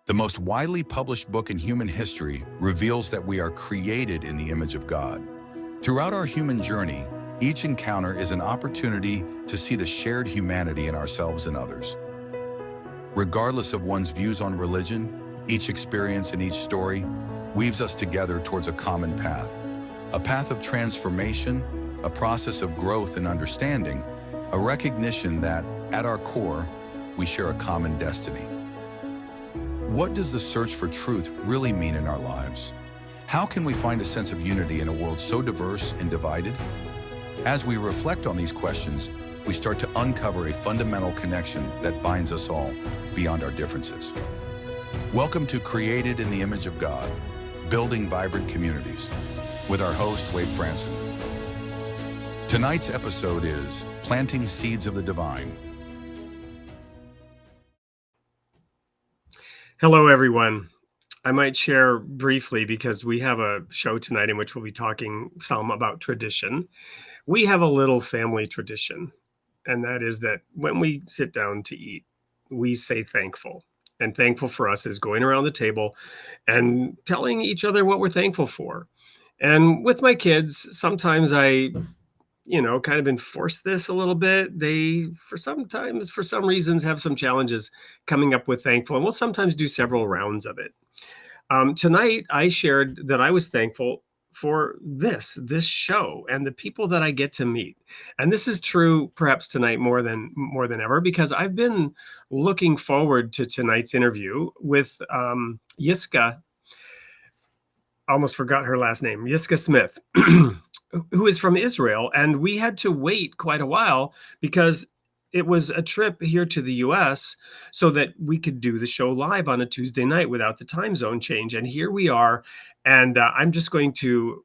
The most widely published book in human history reveals that we are created in the image of God. Throughout our human journey, each encounter is an opportunity to see the shared humanity in ourselves and others. Regardless of one's views on religion, each experience and each story weaves us together towards a common path. A path of transformation, a process of growth and understanding, a recognition that, at our core, we share a common destiny. What does the search for truth really mean in our lives? How can we find a sense of unity in a world so diverse and divided? As we reflect on these questions, we start to uncover a fundamental connection that binds us all beyond our differences. Welcome to Created in the Image of God, Building Vibrant Communities, with our host, Wade Franson. Tonight's episode is Planting Seeds of the Divine. Hello, everyone. I might share briefly because we have a show tonight in which we'll be talking some about tradition. We have a little family tradition, and that is that when we sit down to eat, we say thankful. And thankful for us is going around the table and telling each other what we're thankful for. And with my kids, sometimes I kind of enforce this a little bit. They, for some reasons, have some challenges coming up with thankful, and we'll sometimes do several rounds of it. Tonight, I shared that I was thankful for this show and the people that I get to meet. And this is true perhaps tonight more than ever, because I've been looking forward to tonight's interview with Yiscah. Almost forgot her last name, Yiscah Smith, who is from Israel. And we had to wait quite a while because it was a trip here to the US so that we could do the show live on a Tuesday night without the time zone change. And here we are. And I'm just going to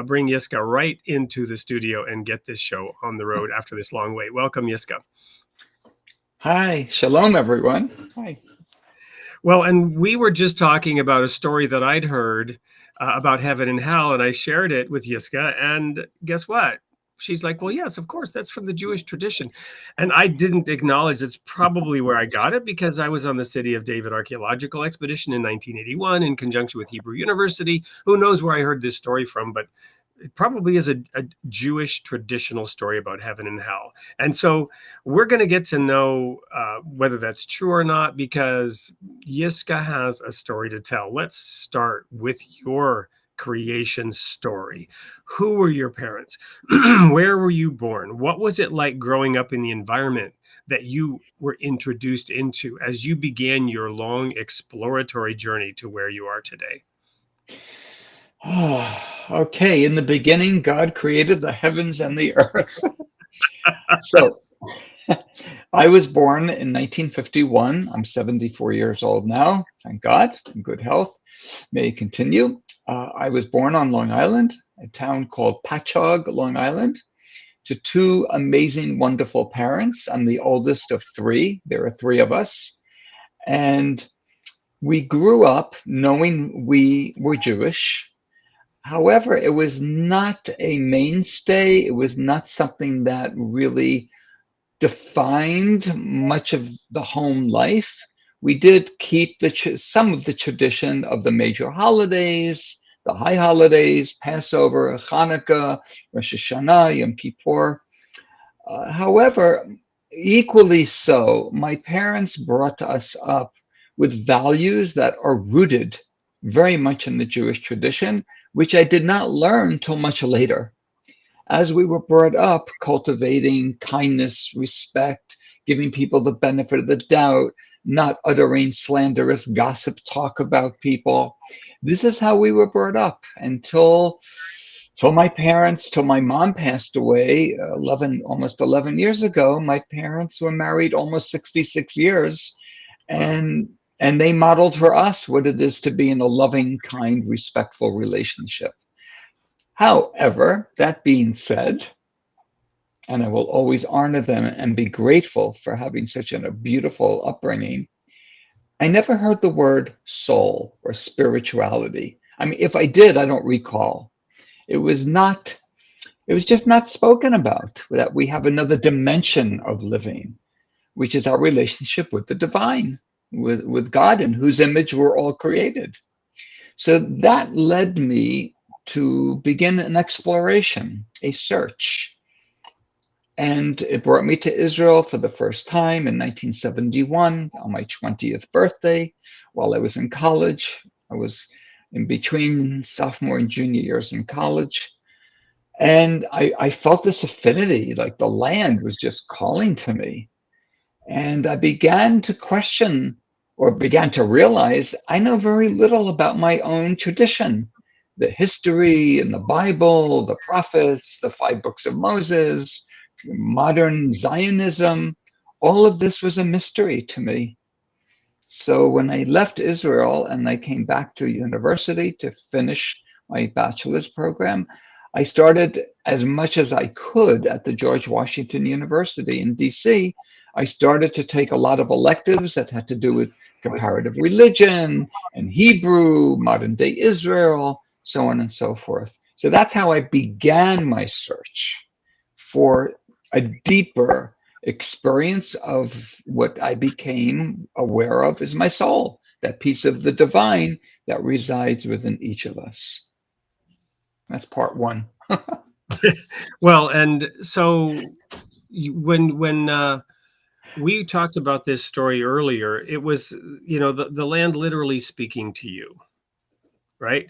bring Yiscah right into the studio and get this show on the road after this long wait. Welcome, Yiscah. Hi, shalom, everyone. Hi. Well, and we were just talking about a story that I'd heard about heaven and hell, and I shared it with Yiscah, and guess what? She's like, well, yes, of course, that's from the Jewish tradition. And I didn't acknowledge it's probably where I got it, because I was on the City of David archaeological expedition in 1981 in conjunction with Hebrew University. Who knows where I heard this story from, but it probably is a Jewish traditional story about heaven and hell. And so we're going to get to know whether that's true or not, because Yiscah has a story to tell. Let's start with your creation story. Who were your parents? Where were you born? What was it like growing up in the environment that you were introduced into as you began your long exploratory journey to where you are today? Oh, okay, in the beginning, God created the heavens and the earth. So I was born in 1951. I'm 74 years old now, thank God, in good health. May it continue. I was born on Long Island, a town called Patchogue, Long Island, to two amazing, wonderful parents. I'm the oldest of three. There are three of us. And we grew up knowing we were Jewish. However, it was not a mainstay. It was not something that really defined much of the home life. We did keep some of the tradition of the major holidays, the high holidays, Passover, Hanukkah, Rosh Hashanah, Yom Kippur. However, equally so, my parents brought us up with values that are rooted very much in the Jewish tradition, which I did not learn till much later. As we were brought up cultivating kindness, respect, giving people the benefit of the doubt, not uttering slanderous gossip talk about people. This is how we were brought up until my mom passed away almost 11 years ago. My parents were married almost 66 years, and they modeled for us what it is to be in a loving, kind, respectful relationship. However, that being said, and I will always honor them and be grateful for having such a beautiful upbringing, I never heard the word soul or spirituality. I mean, if I did, I don't recall. It was just not spoken about, that we have another dimension of living, which is our relationship with the divine. with God, in whose image we're all created. So that led me to begin an exploration, a search. And it brought me to Israel for the first time in 1971 on my 20th birthday while I was in college. I was in between sophomore and junior years in college. And I felt this affinity, like the land was just calling to me. And I began to question, or began to realize, I know very little about my own tradition. The history and the Bible, the prophets, the 5 books of Moses, modern Zionism, all of this was a mystery to me. So when I left Israel and I came back to university to finish my bachelor's program, I started as much as I could at the George Washington University in DC. I started to take a lot of electives that had to do with comparative religion and Hebrew, modern day Israel, so on and so forth. So that's how I began my search for a deeper experience of what I became aware of as my soul, that piece of the divine that resides within each of us. That's part one. Well, and so when we talked about this story earlier, it was, the land literally speaking to you, right?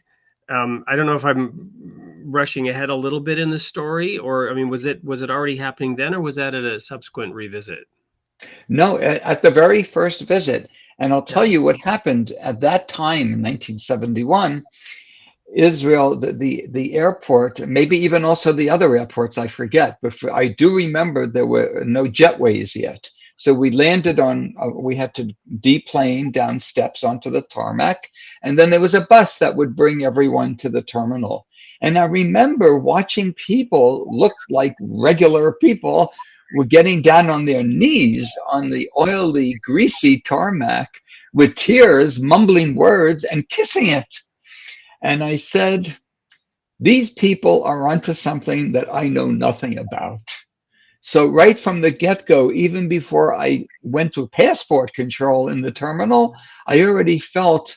I don't know if I'm rushing ahead a little bit in the story, or, I mean, was it already happening then, or was that at a subsequent revisit? No, at the very first visit. And I'll tell Yeah. you what happened at that time in 1971. Israel, the airport, maybe even also the other airports, I forget, but I do remember there were no jetways yet. So we landed on, we had to deplane down steps onto the tarmac, and then there was a bus that would bring everyone to the terminal. And I remember watching people look like regular people were getting down on their knees on the oily, greasy tarmac with tears, mumbling words and kissing it. And I said, these people are onto something that I know nothing about. So right from the get-go, even before I went to passport control in the terminal, I already felt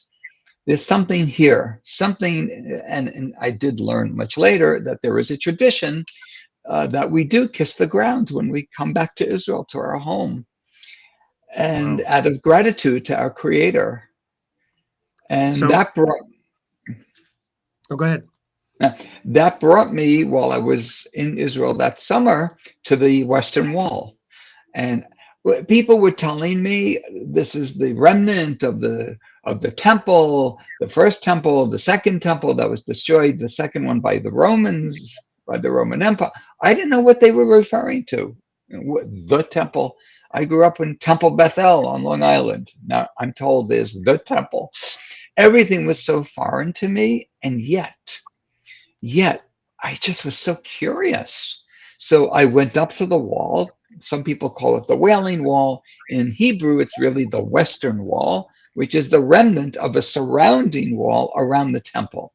there's something here, something, and I did learn much later that there is a tradition that we do kiss the ground when we come back to Israel, to our home, and Wow. out of gratitude to our Creator. And So, that brought go ahead. that brought me, while I was in Israel that summer, to the Western Wall. And people were telling me this is the remnant of the temple, the first temple, the second temple that was destroyed, the second one by the Romans, by the Roman Empire. I didn't know what they were referring to. The temple. I grew up in Temple Bethel on Long Island. Now I'm told there's the temple. Everything was so foreign to me, and yet I just was so curious. So I went up to the wall. Some people call it the Wailing Wall. In Hebrew, it's really the Western Wall, which is the remnant of a surrounding wall around the temple.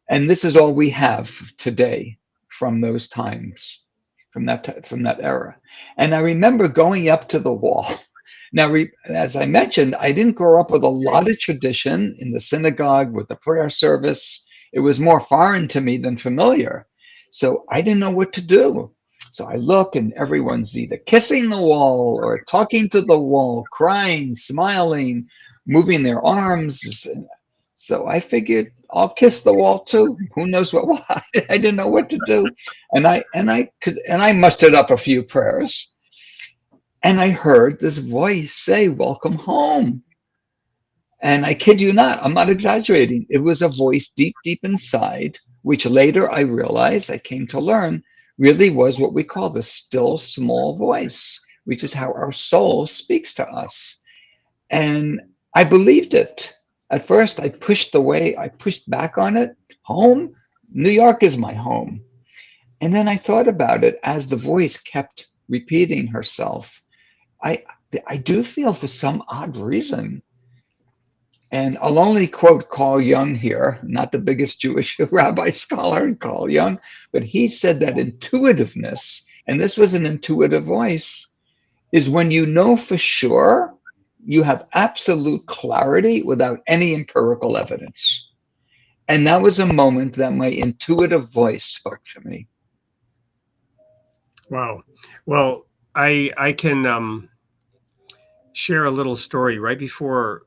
And this is all we have today from those times, from that era. And I remember going up to the wall. Now, as I mentioned, I didn't grow up with a lot of tradition in the synagogue with the prayer service. It was more foreign to me than familiar. So I didn't know what to do. So I look and everyone's either kissing the wall or talking to the wall, crying, smiling, moving their arms. So I figured I'll kiss the wall too. Who knows what? I didn't know what to do. And I mustered up a few prayers. And I heard this voice say, "Welcome home." And I kid you not, I'm not exaggerating. It was a voice deep, deep inside, which later I realized, I came to learn, really was what we call the still small voice, which is how our soul speaks to us. And I believed it. At first, I pushed back on it. Home? New York is my home. And then I thought about it as the voice kept repeating herself. I do feel, for some odd reason, and I'll only quote Carl Jung here, not the biggest Jewish rabbi scholar, Carl Jung, but he said that intuitiveness, and this was an intuitive voice, is when you know for sure you have absolute clarity without any empirical evidence. And that was a moment that my intuitive voice spoke to me. Wow. Well, I can share a little story. Right before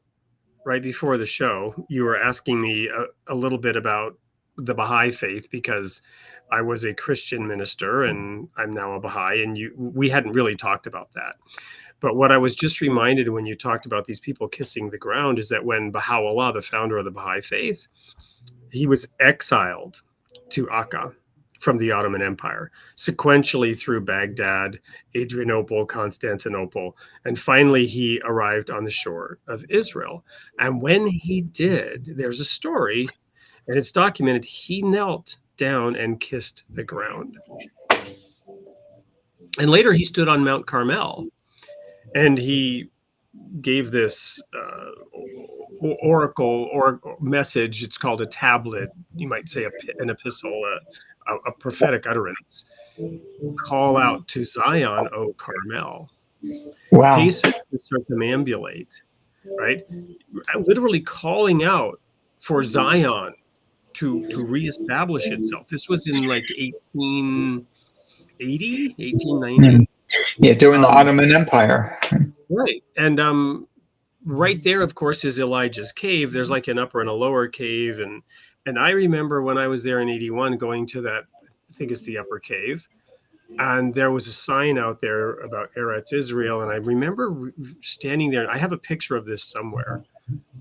the show, you were asking me a little bit about the Baha'i faith, because I was a Christian minister and I'm now a Baha'i, and we hadn't really talked about that. But what I was just reminded when you talked about these people kissing the ground is that when Baha'u'llah, the founder of the Baha'i faith, he was exiled to Akka from the Ottoman Empire, sequentially through Baghdad, Adrianople, Constantinople, and finally he arrived on the shore of Israel. And when he did, there's a story, and it's documented, he knelt down and kissed the ground. And later he stood on Mount Carmel, and he gave this oracle or message. It's called a tablet. You might say an epistle, a prophetic utterance. Call out to Zion, O Carmel. Wow. Hasten to circumambulate, right? Literally calling out for Zion to reestablish itself. This was in like 1880, 1890. Yeah, during the Ottoman Empire. Right. And right there, of course, is Elijah's cave. There's like an upper and a lower cave. And I remember when I was there in 81 going to that, I think it's the upper cave. And there was a sign out there about Eretz Israel. And I remember standing there. I have a picture of this somewhere,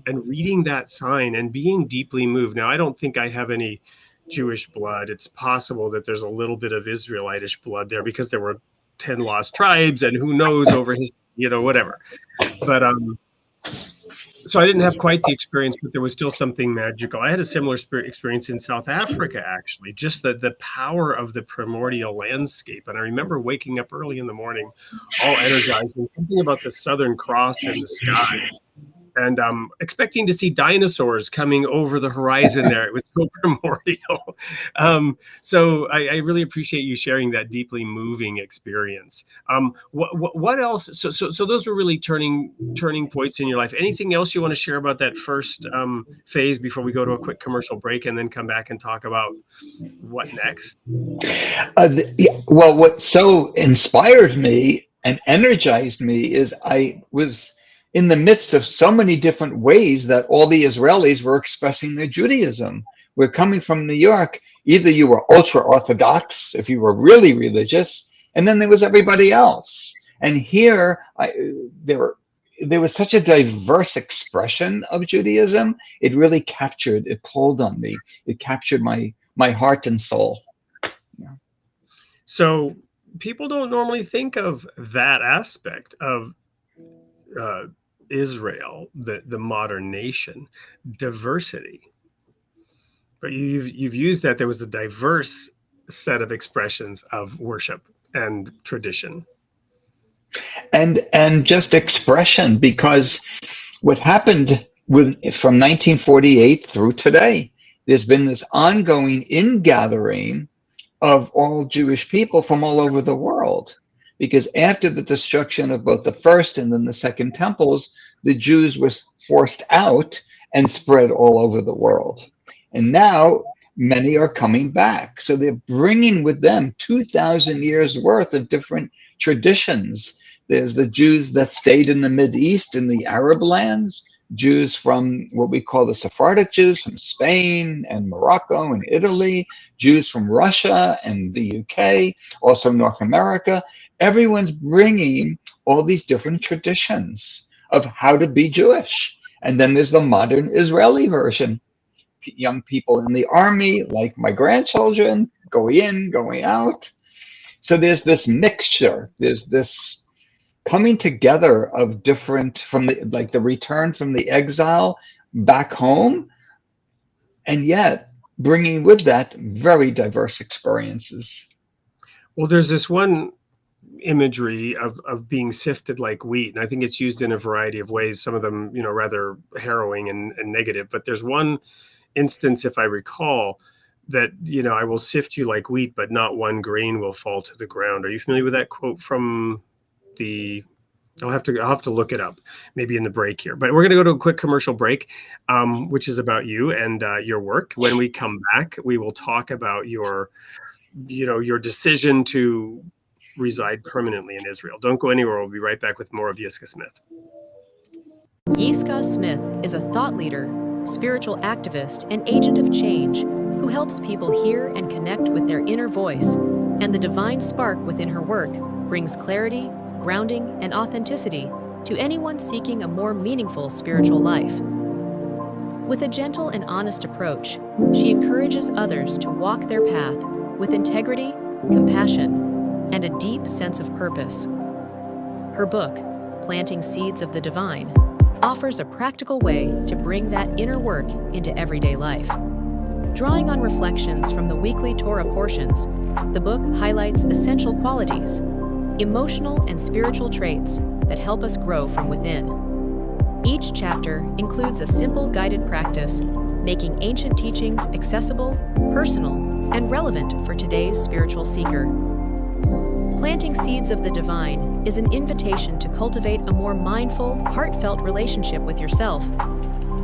and reading that sign and being deeply moved. Now, I don't think I have any Jewish blood. It's possible that there's a little bit of Israelitish blood there, because there were 10 lost tribes, and who knows over his, whatever. But so I didn't have quite the experience, but there was still something magical. I had a similar experience in South Africa, actually, just the power of the primordial landscape. And I remember waking up early in the morning, all energized, and thinking about the Southern Cross in the sky, and expecting to see dinosaurs coming over the horizon there. It was so primordial. So I really appreciate you sharing that deeply moving experience. What else? So those were really turning points in your life. Anything else you want to share about that first phase before we go to a quick commercial break and then come back and talk about what next? Well, what so inspired me and energized me is I was in the midst of so many different ways that all the Israelis were expressing their Judaism. We're coming from New York. Either you were ultra-Orthodox, if you were really religious, and then there was everybody else. And here, there was such a diverse expression of Judaism. It really it pulled on me. It captured my heart and soul. Yeah. So people don't normally think of that aspect of Israel, the modern nation, diversity. But you've used that there was a diverse set of expressions of worship and tradition. And just expression, because what happened from 1948 through today, there's been this ongoing ingathering of all Jewish people from all over the world. Because after the destruction of both the first and then the second temples, the Jews were forced out and spread all over the world. And now many are coming back. So they're bringing with them 2,000 years worth of different traditions. There's the Jews that stayed in the Mideast, in the Arab lands, Jews from what we call the Sephardic Jews from Spain and Morocco and Italy, Jews from Russia and the UK, also North America. Everyone's bringing all these different traditions of how to be Jewish. And then there's the modern Israeli version. Young people in the army, like my grandchildren, going in, going out. So there's this mixture. There's this coming together of different, from the return from the exile back home, and yet bringing with that very diverse experiences. Well, there's this one imagery of being sifted like wheat, and I think it's used in a variety of ways, some of them rather harrowing and negative, but there's one instance, if I recall, that I will sift you like wheat, but not one grain will fall to the ground. Are you familiar with that quote from the I'll have to look it up maybe in the break here. But we're going to go to a quick commercial break, which is about you and your work. When we come back, we will talk about your decision to reside permanently in Israel. Don't go anywhere. We'll be right back with more of Yiscah Smith. Yiscah Smith is a thought leader, spiritual activist, and agent of change who helps people hear and connect with their inner voice, and the divine spark within her work brings clarity, grounding, and authenticity to anyone seeking a more meaningful spiritual life. With a gentle and honest approach, she encourages others to walk their path with integrity, compassion, and a deep sense of purpose. Her book, Planting Seeds of the Divine, offers a practical way to bring that inner work into everyday life. Drawing on reflections from the weekly Torah portions, the book highlights essential qualities, emotional and spiritual traits that help us grow from within. Each chapter includes a simple guided practice, making ancient teachings accessible, personal, and relevant for today's spiritual seeker. Planting Seeds of the Divine is an invitation to cultivate a more mindful, heartfelt relationship with yourself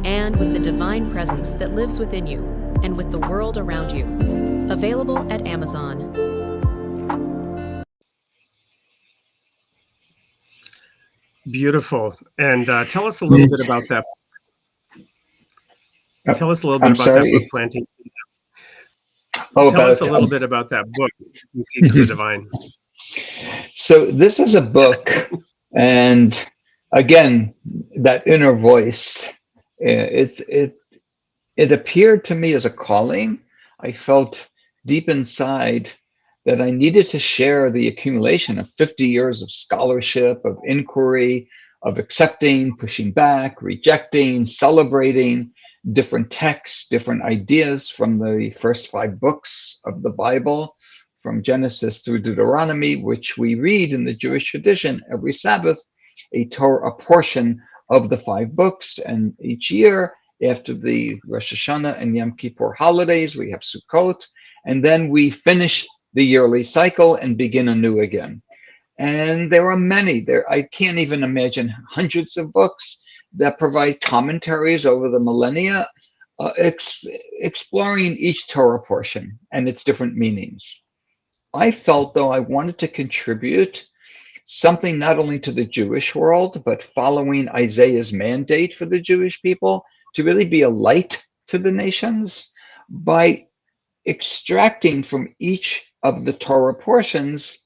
and with the divine presence that lives within you and with the world around you. Available at Amazon. Beautiful. And tell us a little bit about that. Tell us a little bit about that book, Planting Seeds. Tell us a little bit about that book, Planting Seeds of the Divine. So this is a book, and again, that inner voice, it appeared to me as a calling. I felt deep inside that I needed to share the accumulation of 50 years of scholarship, of inquiry, of accepting, pushing back, rejecting, celebrating different texts, different ideas from the first 5 books of the Bible, from Genesis through Deuteronomy, which we read in the Jewish tradition every Sabbath, a portion of the 5 books. And each year, after the Rosh Hashanah and Yom Kippur holidays, we have Sukkot, and then we finish the yearly cycle and begin anew again. And there are many, I can't even imagine, hundreds of books that provide commentaries over the millennia, exploring each Torah portion and its different meanings. I felt, though, I wanted to contribute something not only to the Jewish world, but following Isaiah's mandate for the Jewish people to really be a light to the nations by extracting from each of the Torah portions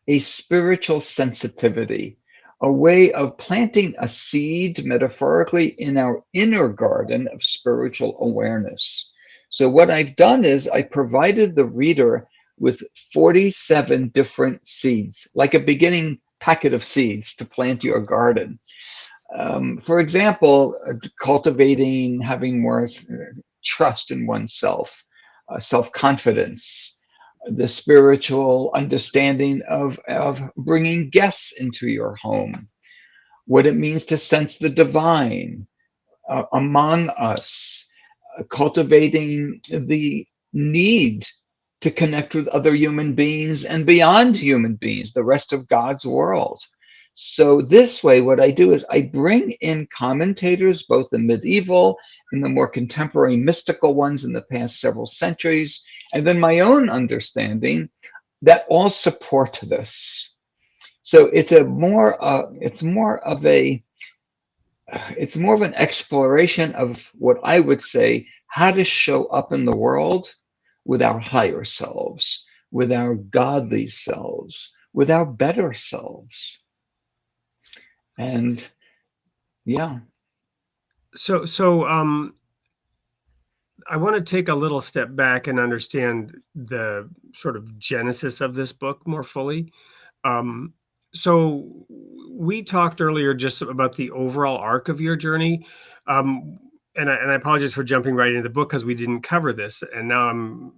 a spiritual sensitivity, a way of planting a seed, metaphorically, in our inner garden of spiritual awareness. So what I've done is I provided the reader with 47 different seeds, like a beginning packet of seeds to plant your garden. For example, cultivating, having more trust in oneself, self-confidence, the spiritual understanding of bringing guests into your home, what it means to sense the divine among us, cultivating the need to connect with other human beings and beyond human beings, the rest of God's world. So this way, what I do is I bring in commentators, both the medieval and the more contemporary mystical ones in the past several centuries, and then my own understanding that all support this. So it's more of an exploration of what I would say, how to show up in the world with our higher selves, with our godly selves, with our better selves. And yeah. So I want to take a little step back and understand the sort of genesis of this book more fully. So we talked earlier just about the overall arc of your journey. And I apologize for jumping right into the book because we didn't cover this, and now I'm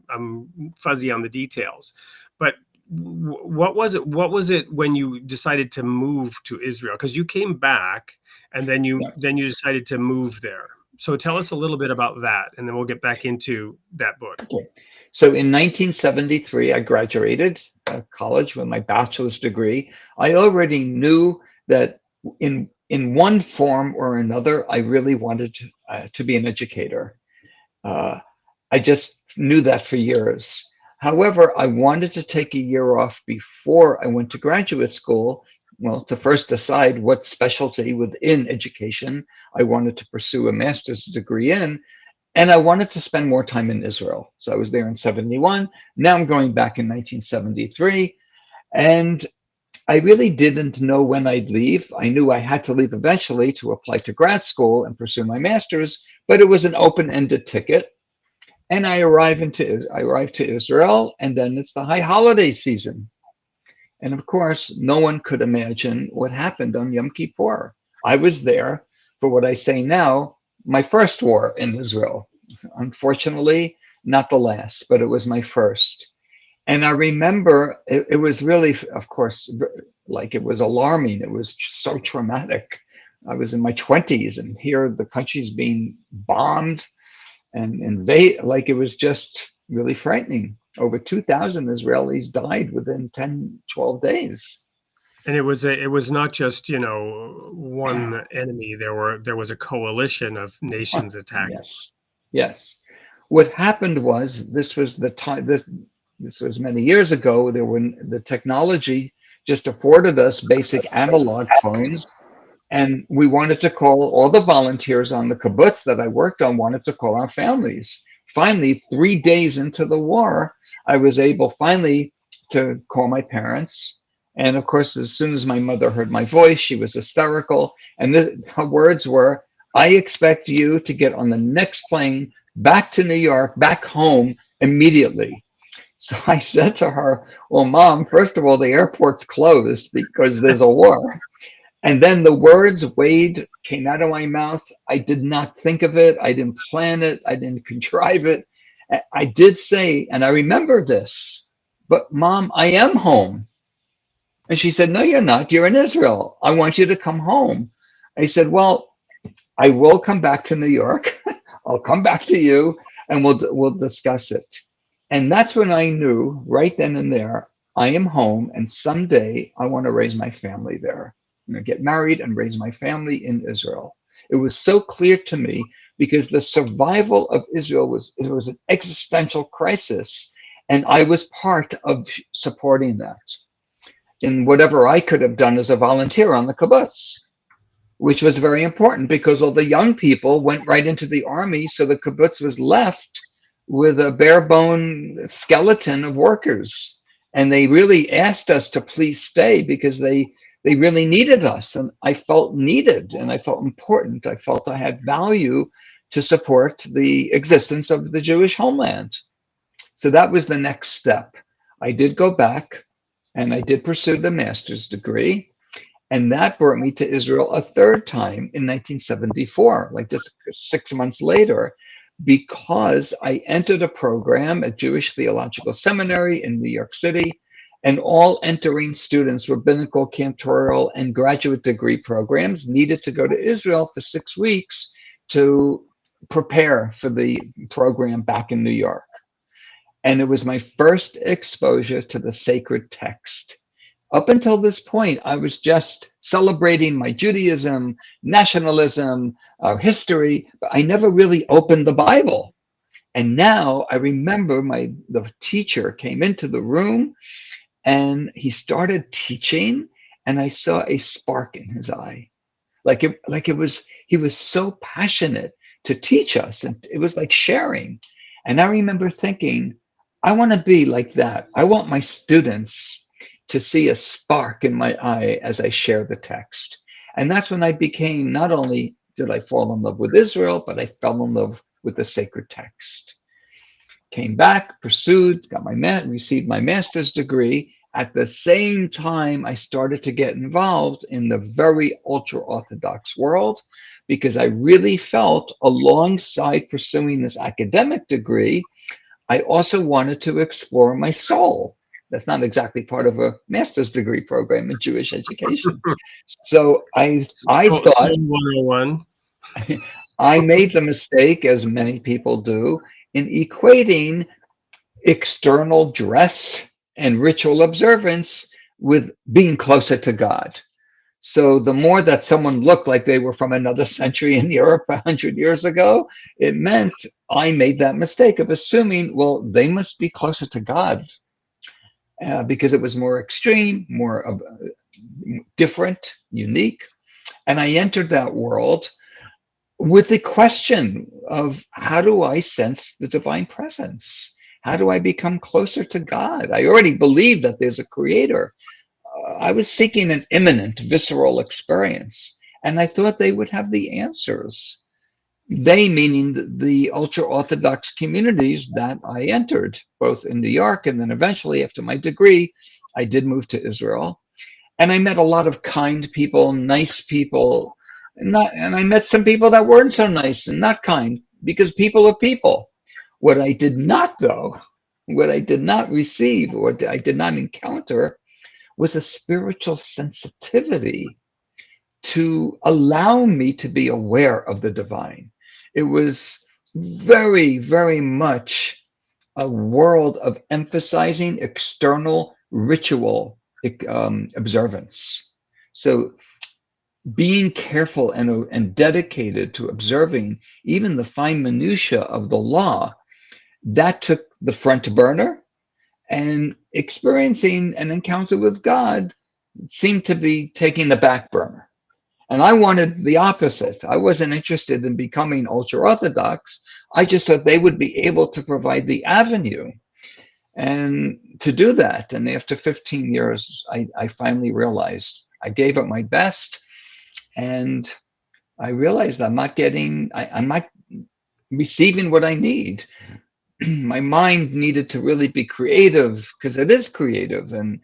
fuzzy on the details. But what was it when you decided to move to Israel? Because you came back and then you decided to move there. So tell us a little bit about that, and then we'll get back into that book. Okay. So in 1973, I graduated college with my bachelor's degree. I already knew that in one form or another, I really wanted to be an educator. I just knew that for years. However, I wanted to take a year off before I went to graduate school, well, to first decide what specialty within education I wanted to pursue a master's degree in. And I wanted to spend more time in Israel. So I was there in 71. Now I'm going back in 1973. And I really didn't know when I'd leave. I knew I had to leave eventually to apply to grad school and pursue my master's, but it was an open-ended ticket. And I arrived to Israel, and then it's the high holiday season. And of course, no one could imagine what happened on Yom Kippur. I was there for what I say now, my first war in Israel. Unfortunately, not the last, but it was my first. And I remember it was really, of course, like it was alarming. It was so traumatic. I was in my 20s, and here the country's being bombed and invade. Like it was just really frightening. Over 2,000 Israelis died within 10, 12 days. And it was not just, one enemy. There was a coalition of nations attacking. Yes. What happened was, this was the time, this was many years ago. The technology just afforded us basic analog phones, and we wanted to call all the volunteers on the kibbutz that I worked on, wanted to call our families. Finally, 3 days into the war, I was able finally to call my parents. And of course, as soon as my mother heard my voice, she was hysterical. And her words were, "I expect you to get on the next plane back to New York, back home immediately." So I said to her, "Well, Mom, first of all, the airport's closed because there's a war." And then the words came out of my mouth. I did not think of it. I didn't plan it. I didn't contrive it. I did say, and I remember this, "But Mom, I am home." And she said, "No, you're not. You're in Israel. I want you to come home." I said, "Well, I will come back to New York. I'll come back to you, and we'll discuss it." And that's when I knew, right then and there, I am home, and someday I want to raise my family there. I'm going to get married and raise my family in Israel. It was so clear to me because the survival of Israel was an existential crisis, and I was part of supporting that in whatever I could have done as a volunteer on the kibbutz, which was very important because all the young people went right into the army. So the kibbutz was left with a bare bone skeleton of workers. And they really asked us to please stay because they really needed us. And I felt needed, and I felt important. I felt I had value to support the existence of the Jewish homeland. So that was the next step. I did go back, and I did pursue the master's degree. And that brought me to Israel a third time in 1974, like just 6 months later, because I entered a program at Jewish Theological Seminary in New York City, and all entering students, rabbinical, cantorial, and graduate degree programs needed to go to Israel for 6 weeks to prepare for the program back in New York. And it was my first exposure to the sacred text. Up until this point, I was just celebrating my Judaism, nationalism, our history, but I never really opened the Bible. And now I remember the teacher came into the room and he started teaching, and I saw a spark in his eye. He was so passionate to teach us, and it was like sharing. And I remember thinking, I want to be like that. I want my students to see a spark in my eye as I share the text. And that's when I became, not only did I fall in love with Israel, but I fell in love with the sacred text. Came back, pursued, received my master's degree. At the same time, I started to get involved in the very ultra-Orthodox world, because I really felt, alongside pursuing this academic degree, I also wanted to explore my soul. That's not exactly part of a master's degree program in Jewish education. So I thought, Soul 101. I made the mistake, as many people do, in equating external dress and ritual observance with being closer to God. So the more that someone looked like they were from another century in Europe 100 years ago, it meant I made that mistake of assuming, well, they must be closer to God because it was more extreme, more of different, unique. And I entered that world with the question of, how do I sense the divine presence? How do I become closer to God? I already believe that there's a creator. I was seeking an imminent, visceral experience, and I thought they would have the answers. They, meaning the ultra-Orthodox communities that I entered, both in New York, and then eventually, after my degree, I did move to Israel. And I met a lot of kind people, nice people, and I met some people that weren't so nice and not kind, because people are people. What I did not, though, what I did not receive, or I did not encounter, was a spiritual sensitivity to allow me to be aware of the divine. It was very, very much a world of emphasizing external ritual observance. So being careful and dedicated to observing even the fine minutiae of the law, that took the front burner, and experiencing an encounter with God seemed to be taking the back burner. And I wanted the opposite. I wasn't interested in becoming ultra-Orthodox. I just thought they would be able to provide the avenue and to do that. And after 15 years, I finally realized I gave it my best, and I realized I'm not receiving what I need. My mind needed to really be creative, because it is creative, and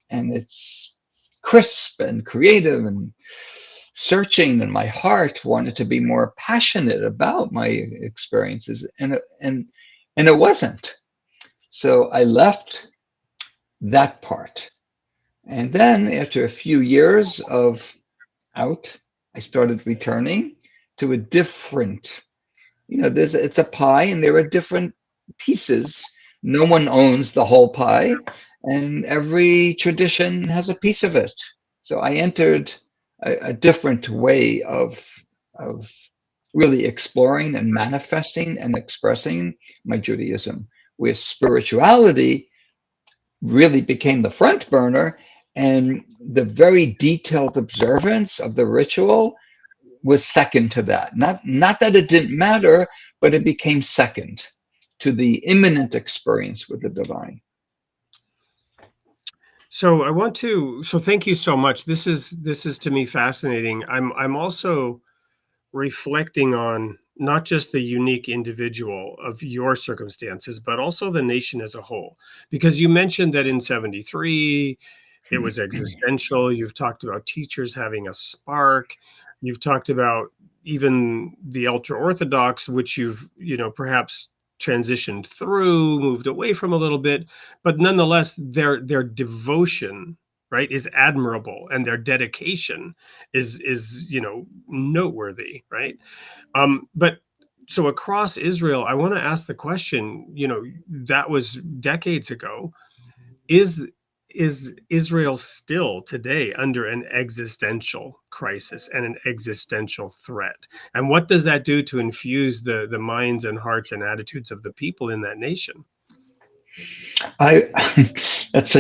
it's crisp and creative and searching, and my heart wanted to be more passionate about my experiences, and it wasn't. So I left that part, and then after a few years of out, I started returning to a different, it's a pie, and there are different pieces. No one owns the whole pie, and every tradition has a piece of it. So I entered a different way of really exploring and manifesting and expressing my Judaism, where spirituality really became the front burner, and the very detailed observance of the ritual was second to that. Not that it didn't matter, but it became second to the imminent experience with the divine. So thank you so much. This is to me fascinating. I'm also reflecting on not just the unique individual of your circumstances, but also the nation as a whole. Because you mentioned that in 73, it was existential. You've talked about teachers having a spark. You've talked about even the ultra-Orthodox, which you've, perhaps transitioned through, moved away from a little bit, but nonetheless, their devotion, right, is admirable, and their dedication is noteworthy, right? But so across Israel, I want to ask the question, that was decades ago. Is Israel still today under an existential crisis and an existential threat? And what does that do to infuse the minds and hearts and attitudes of the people in that nation? That's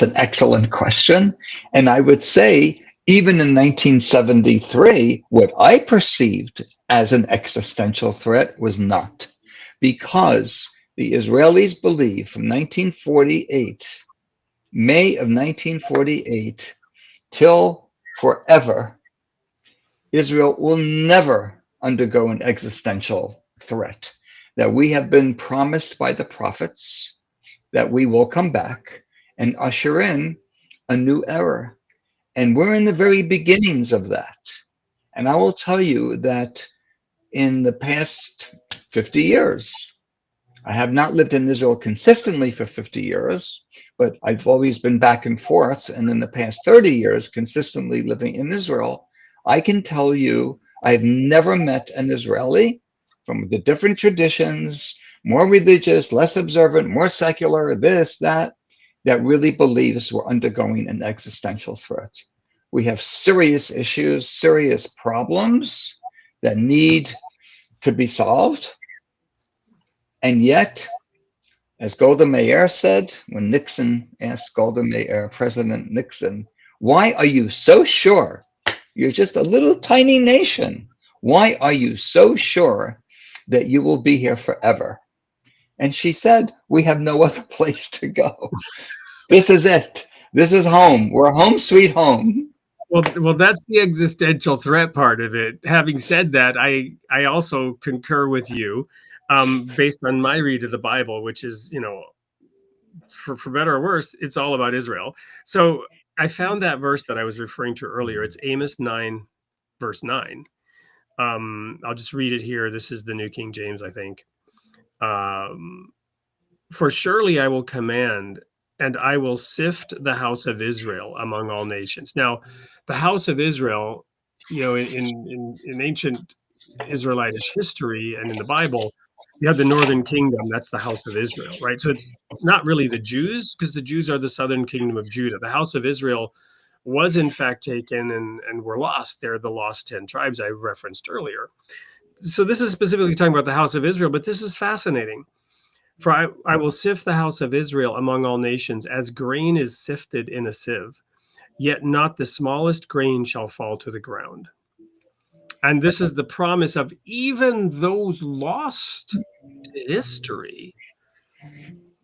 an excellent question. And I would say, even in 1973, what I perceived as an existential threat was not, because the Israelis believe from 1948, May of 1948, till forever, Israel will never undergo an existential threat. That we have been promised by the prophets that we will come back and usher in a new era. And we're in the very beginnings of that. And I will tell you that in the past 50 years, I have not lived in Israel consistently for 50 years, but I've always been back and forth. And in the past 30 years, consistently living in Israel, I can tell you I've never met an Israeli from the different traditions, more religious, less observant, more secular, this, that really believes we're undergoing an existential threat. We have serious issues, serious problems that need to be solved. And yet, as Golda Meir said, when Nixon asked President Nixon, why are you so sure? You're just a little tiny nation. Why are you so sure that you will be here forever? And she said, we have no other place to go. This is it. This is home. We're home sweet home. Well, that's the existential threat part of it. Having said that, I also concur with you, based on my read of the Bible, which is, for better or worse, it's all about Israel. So I found that verse that I was referring to earlier. It's Amos 9, verse 9. I'll just read it here. This is the New King James, I think. For surely I will command, and I will sift the house of Israel among all nations. Now, the house of Israel, in ancient Israelitish history and in the Bible, you have the northern kingdom. That's the house of Israel, right? So it's not really the Jews, because the Jews are the southern kingdom of Judah. The house of Israel was in fact taken and were lost. They're the lost 10 tribes I referenced earlier. So this is specifically talking about the house of Israel, but this is fascinating. For I will sift the house of Israel among all nations as grain is sifted in a sieve, yet not the smallest grain shall fall to the ground. And this is the promise of even those lost to history,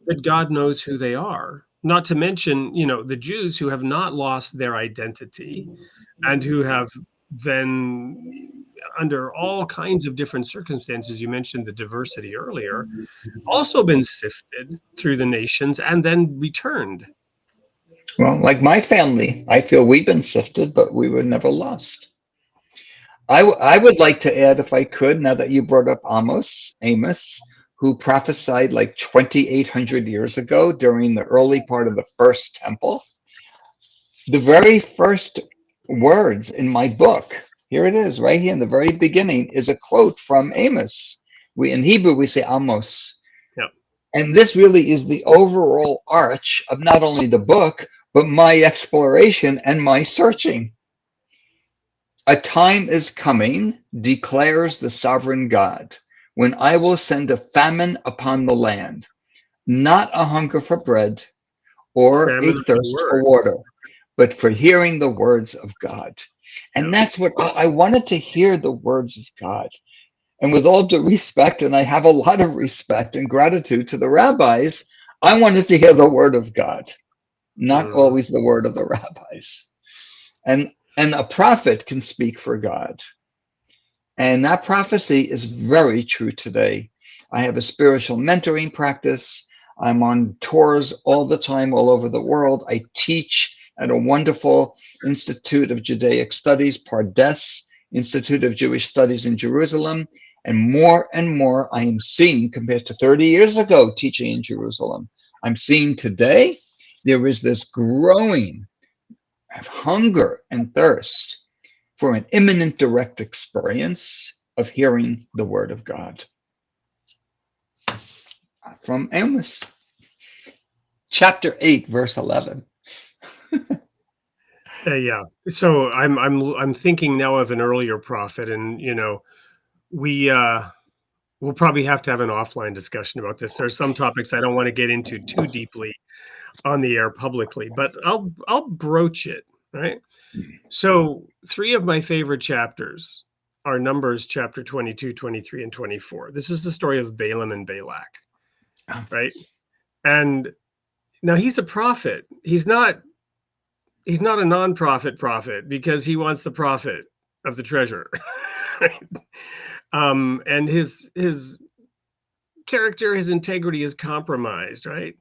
that God knows who they are. Not to mention, the Jews who have not lost their identity and who have then, under all kinds of different circumstances, you mentioned the diversity earlier, also been sifted through the nations and then returned. Well, like my family, I feel we've been sifted, but we were never lost. I would like to add, if I could, now that you brought up Amos, who prophesied like 2,800 years ago during the early part of the first temple. The very first words in my book, here it is, right here in the very beginning, is a quote from Amos. In Hebrew, we say Amos. Yep. And this really is the overall arch of not only the book, but my exploration and my searching. A time is coming, declares the sovereign God, when I will send a famine upon the land, not a hunger for bread or a thirst for water, but for hearing the words of God. And that's what I wanted to hear, the words of God. And with all due respect, and I have a lot of respect and gratitude to the rabbis, I wanted to hear the word of God, not always the word of the rabbis. And a prophet can speak for God. And that prophecy is very true today. I have a spiritual mentoring practice. I'm on tours all the time, all over the world. I teach at a wonderful Institute of Judaic Studies, Pardes, Institute of Jewish Studies in Jerusalem. And more I am seeing, compared to 30 years ago teaching in Jerusalem, I'm seeing today there is this growing hunger and thirst for an imminent direct experience of hearing the word of God. From Amos, chapter 8, verse 11. Yeah. So I'm thinking now of an earlier prophet, and we'll probably have to have an offline discussion about this. There's some topics I don't want to get into too deeply on the air publicly, but I'll broach it, right? So 3 of my favorite chapters are Numbers chapter 22, 23, and 24. This is the story of Balaam and Balak, right? And now he's a prophet. He's not a non-profit prophet, because he wants the profit of the treasure. Right? And his character, his integrity is compromised, right?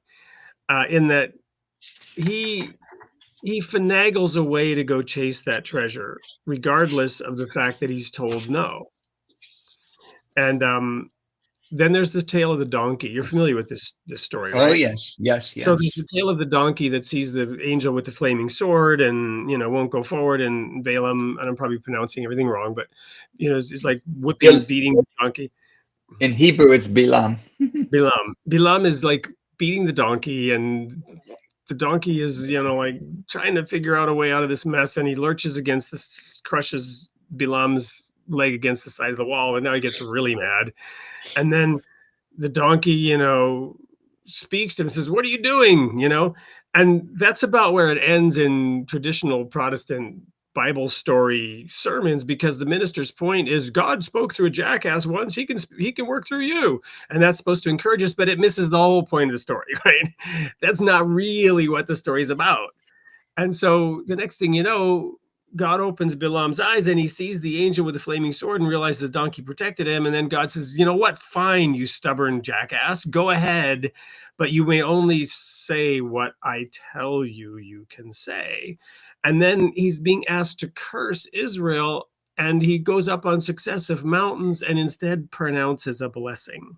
In that he finagles a way to go chase that treasure, regardless of the fact that he's told no. And then there's this tale of the donkey. You're familiar with this story, right? Oh, yes. So there's the tale of the donkey that sees the angel with the flaming sword and, won't go forward. And Balaam, and I'm probably pronouncing everything wrong, but, it's like beating the donkey. In Hebrew, it's Bilam. Bilam is like beating the donkey, and the donkey is, like trying to figure out a way out of this mess, and he lurches against this, crushes Bilam's leg against the side of the wall, and now he gets really mad. And then the donkey, speaks to him and says, "What are you doing?" And that's about where it ends in traditional Protestant Bible story sermons, because the minister's point is God spoke through a jackass once, he can work through you. And that's supposed to encourage us, but it misses the whole point of the story, right? That's not really what the story's about. And so the next thing you know, God opens Bilam's eyes and he sees the angel with the flaming sword and realizes the donkey protected him. And then God says, "You know what? Fine, you stubborn jackass, go ahead, but you may only say what I tell you can say." And then he's being asked to curse Israel, and he goes up on successive mountains and instead pronounces a blessing.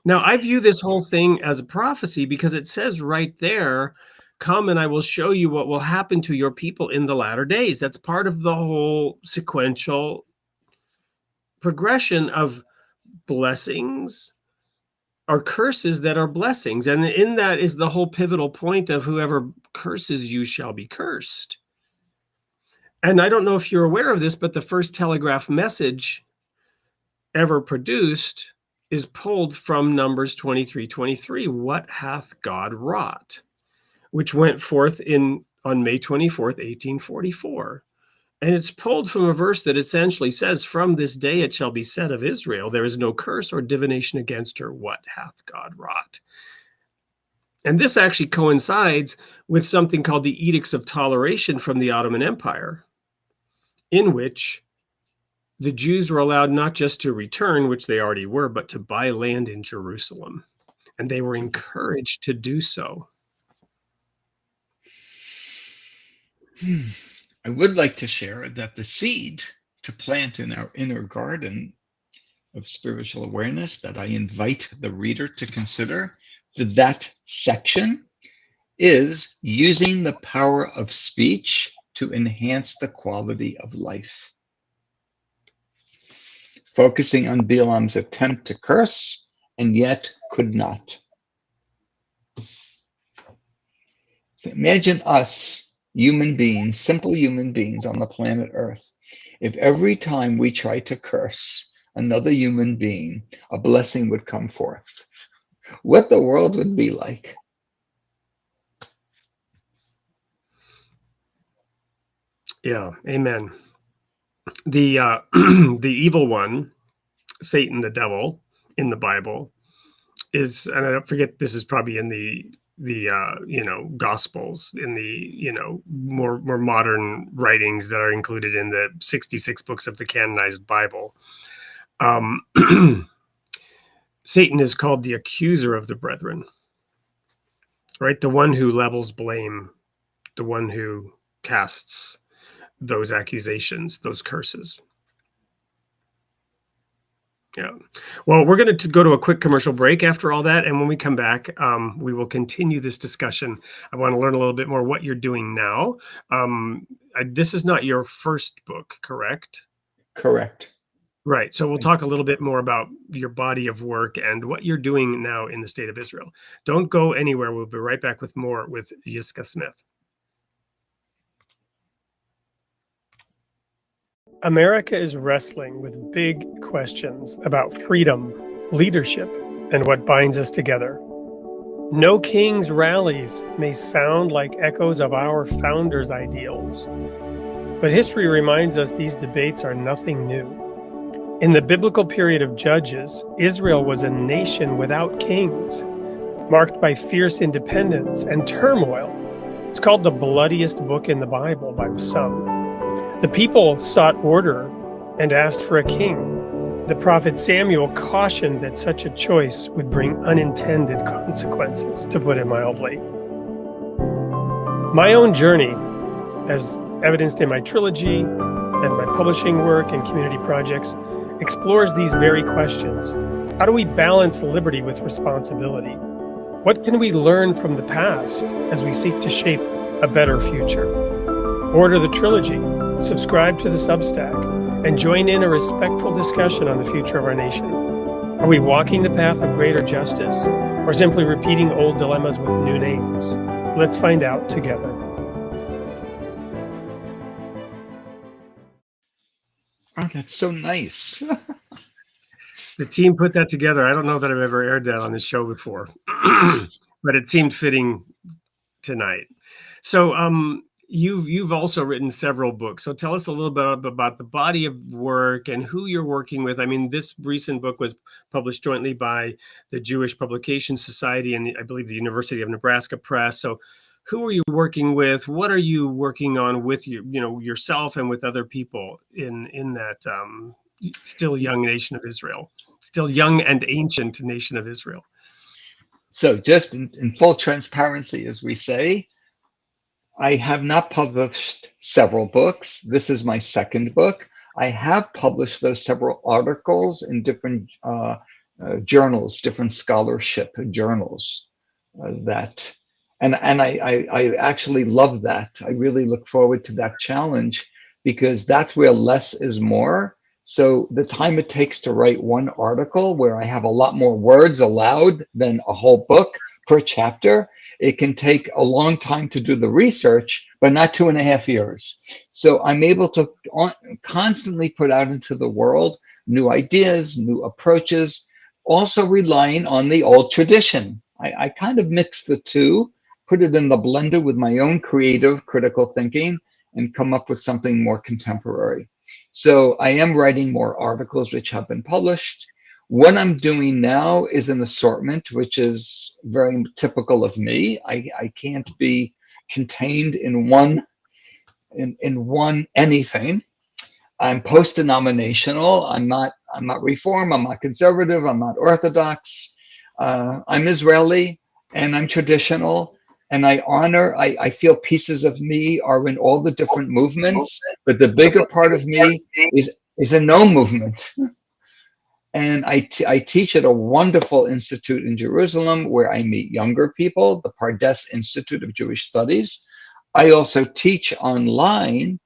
Now, I view this whole thing as a prophecy because it says right there, "Come and I will show you what will happen to your people in the latter days." That's part of the whole sequential progression of blessings or curses that are blessings. And in that is the whole pivotal point of whoever curses you shall be cursed. And I don't know if you're aware of this, but the first telegraph message ever produced is pulled from Numbers 23:23. "What hath God wrought?" which went forth on May 24th, 1844. And it's pulled from a verse that essentially says, "From this day it shall be said of Israel, there is no curse or divination against her. What hath God wrought?" And this actually coincides with something called the Edicts of Toleration from the Ottoman Empire, in which the Jews were allowed not just to return, which they already were, but to buy land in Jerusalem. And they were encouraged to do so. I would like to share that the seed to plant in our inner garden of spiritual awareness that I invite the reader to consider for that section is using the power of speech to enhance the quality of life. Focusing on Bilam's attempt to curse and yet could not. Imagine us, human beings, simple human beings on the planet Earth, if every time we try to curse another human being, a blessing would come forth. What the world would be like. Yeah, amen. The the evil one, Satan, the devil, in the Bible is, and I don't forget, this is probably in the Gospels, in the more modern writings that are included in the 66 books of the canonized Bible. Satan is called the accuser of the brethren, right? The one who levels blame, the one who casts those accusations, those curses. Yeah. Well, we're going to go to a quick commercial break after all that. And when we come back, we will continue this discussion. I want to learn a little bit more what you're doing now. This is not your first book, correct? Correct. Right. So we'll talk a little bit more about your body of work and what you're doing now in the state of Israel. Don't go anywhere. We'll be right back with more with Yiscah Smith. America is wrestling with big questions about freedom, leadership, and what binds us together. No King's rallies may sound like echoes of our founders' ideals, but history reminds us these debates are nothing new. In the biblical period of Judges, Israel was a nation without kings, marked by fierce independence and turmoil. It's called the bloodiest book in the Bible by some. The people sought order and asked for a king. The prophet Samuel cautioned that such a choice would bring unintended consequences, to put it mildly. My own journey, as evidenced in my trilogy and my publishing work and community projects, explores these very questions. How do we balance liberty with responsibility? What can we learn from the past as we seek to shape a better future? Order the trilogy, subscribe to the Substack, and join in a respectful discussion on the future of our nation. Are we walking the path of greater justice, or simply repeating old dilemmas with new names? Let's find out together. Oh, that's so nice. The team put that together. I don't know that I've ever aired that on this show before, but it seemed fitting tonight. So you've also written several books. So tell us a little bit about the body of work and who you're working with. I mean, this recent book was published jointly by the Jewish Publication Society and I believe the University of Nebraska Press. So who are you working with? What are you working on with yourself and with other people in that still young nation of Israel, still young and ancient nation of Israel? So just in full transparency, as we say, I have not published several books. This is my second book. I have published those several articles in different journals, different scholarship journals. And I actually love that. I really look forward to that challenge because that's where less is more. So the time it takes to write one article where I have a lot more words allowed than a whole book per chapter, it can take a long time to do the research, but not 2.5 years. So I'm able to constantly put out into the world new ideas, new approaches, also relying on the old tradition. I kind of mix the two, put it in the blender with my own creative, critical thinking, and come up with something more contemporary. So I am writing more articles which have been published. What I'm doing now is an assortment, which is very typical of me. I can't be contained in one anything. I'm post-denominational. I'm not Reform. I'm not conservative. I'm not Orthodox. I'm Israeli and I'm traditional. And I feel pieces of me are in all the different movements, but the bigger part of me is a no movement. And I teach at a wonderful institute in Jerusalem where I meet younger people, the Pardes Institute of Jewish Studies. I also teach online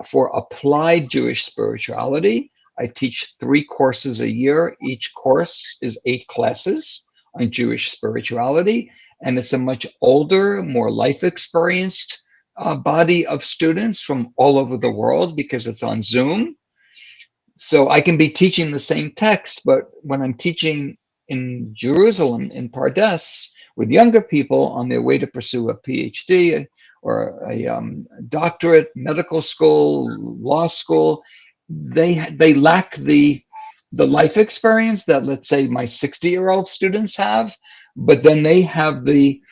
for applied Jewish spirituality. I teach 3 courses a year. Each course is 8 classes on Jewish spirituality. And it's a much older, more life experienced body of students from all over the world because it's on Zoom. So I can be teaching the same text, but when I'm teaching in Jerusalem, in Pardes, with younger people on their way to pursue a PhD or a doctorate, medical school, law school, they lack the life experience that, let's say, my 60-year-old students have, but then they have the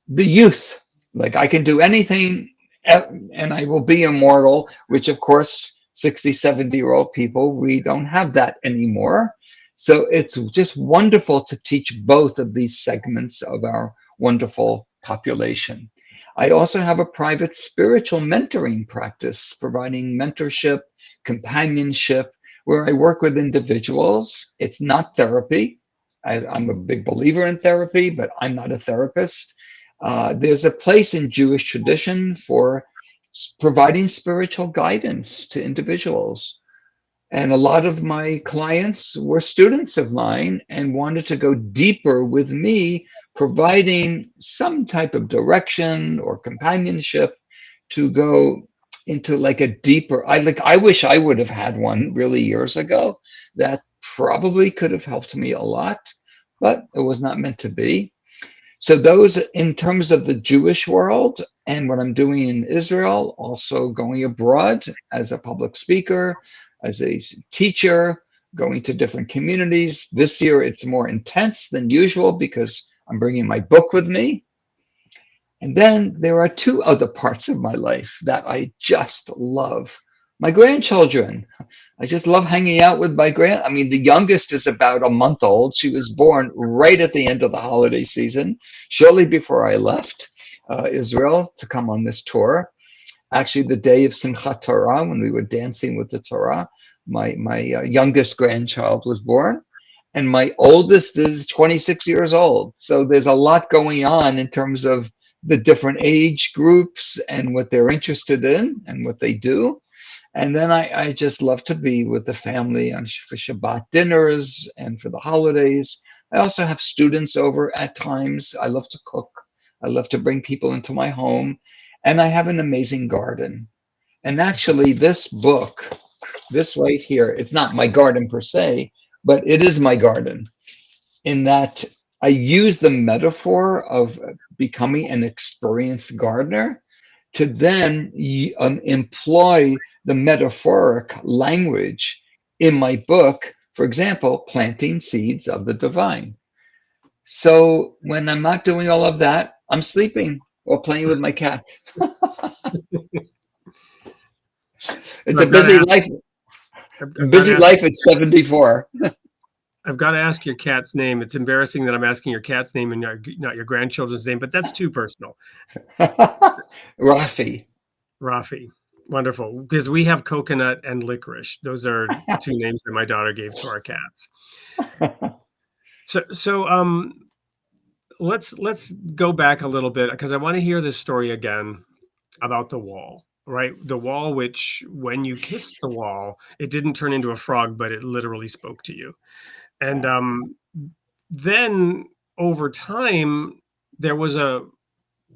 youth. Like, I can do anything and I will be immortal, which of course 60, 70-year-old people, we don't have that anymore. So it's just wonderful to teach both of these segments of our wonderful population. I also have a private spiritual mentoring practice, providing mentorship, companionship, where I work with individuals. It's not therapy. I'm a big believer in therapy, but I'm not a therapist. There's a place in Jewish tradition for providing spiritual guidance to individuals. And a lot of my clients were students of mine and wanted to go deeper with me, providing some type of direction or companionship to go into like a deeper, I wish I would have had one really years ago. That probably could have helped me a lot, but it was not meant to be. So those in terms of the Jewish world and what I'm doing in Israel, also going abroad as a public speaker, as a teacher, going to different communities. This year it's more intense than usual because I'm bringing my book with me. And then there are 2 other parts of my life that I just love. My grandchildren. I just love hanging out with my the youngest is about a month old. She was born right at the end of the holiday season, shortly before I left Israel to come on this tour. Actually, the day of Simchat Torah, when we were dancing with the Torah, my youngest grandchild was born. And my oldest is 26 years old. So there's a lot going on in terms of the different age groups and what they're interested in and what they do. And then I just love to be with the family for Shabbat dinners and for the holidays. I also have students over at times. I love to cook. I love to bring people into my home. And I have an amazing garden. And actually, this book, this right here, it's not my garden per se, but it is my garden in that I use the metaphor of becoming an experienced gardener to then employ the metaphoric language in my book, for example, planting seeds of the divine. So when I'm not doing all of that, I'm sleeping or playing with my cat. It's a busy life. Busy life at 74. I've got to ask your cat's name. It's embarrassing that I'm asking your cat's name and not your grandchildren's name, but that's too personal. Rafi. Rafi. Wonderful. Because we have Coconut and Licorice. Those are two names that my daughter gave to our cats. So let's go back a little bit, because I want to hear this story again about the wall, right? The wall, which when you kissed the wall, it didn't turn into a frog, but it literally spoke to you. And then over time, there was a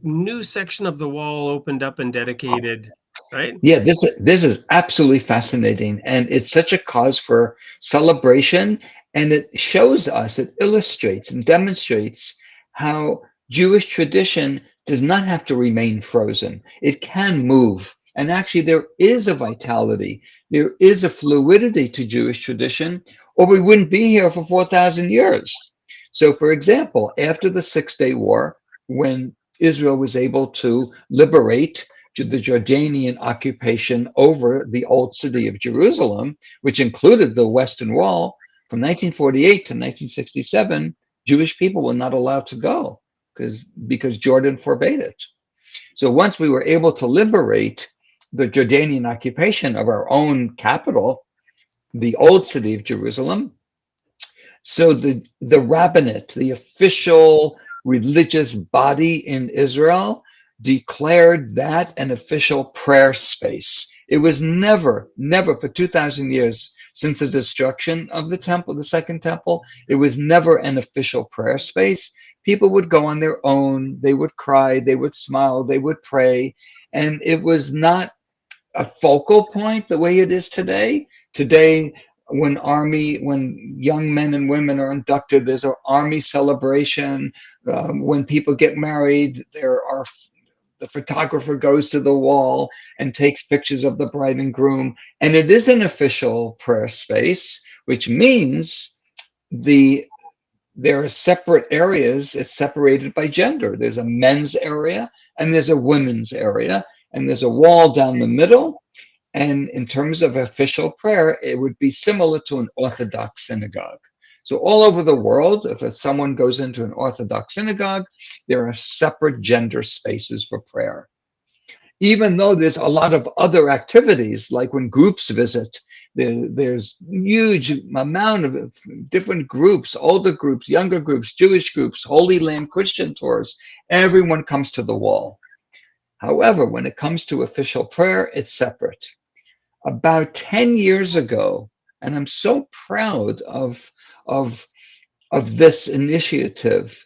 new section of the wall opened up and dedicated, right? Yeah, this is absolutely fascinating. And it's such a cause for celebration. And it shows us, it illustrates and demonstrates how Jewish tradition does not have to remain frozen. It can move. And actually, there is a vitality. There is a fluidity to Jewish tradition, or we wouldn't be here for 4,000 years. So, for example, after the Six-Day War, when Israel was able to liberate the Jordanian occupation over the old city of Jerusalem, which included the Western Wall, from 1948 to 1967, Jewish people were not allowed to go because Jordan forbade it. So once we were able to liberate the Jordanian occupation of our own capital, the old city of Jerusalem, so the rabbinate, the official religious body in Israel, declared that an official prayer space. It was never for 2,000 years since the destruction of the temple, the second temple, it was never an official prayer space. People would go on their own, they would cry, they would smile, they would pray, and it was not a focal point the way it is today. Today, when young men and women are inducted, there's an army celebration. When people get married, the photographer goes to the wall and takes pictures of the bride and groom. And it is an official prayer space, which means there are separate areas. It's separated by gender. There's a men's area and there's a women's area, and there's a wall down the middle. And in terms of official prayer, it would be similar to an Orthodox synagogue. So all over the world, if someone goes into an Orthodox synagogue, there are separate gender spaces for prayer. Even though there's a lot of other activities, like when groups visit, there's huge amount of different groups, older groups, younger groups, Jewish groups, Holy Land Christian tours. Everyone comes to the wall. However, when it comes to official prayer, it's separate. About 10 years ago, and I'm so proud of this initiative,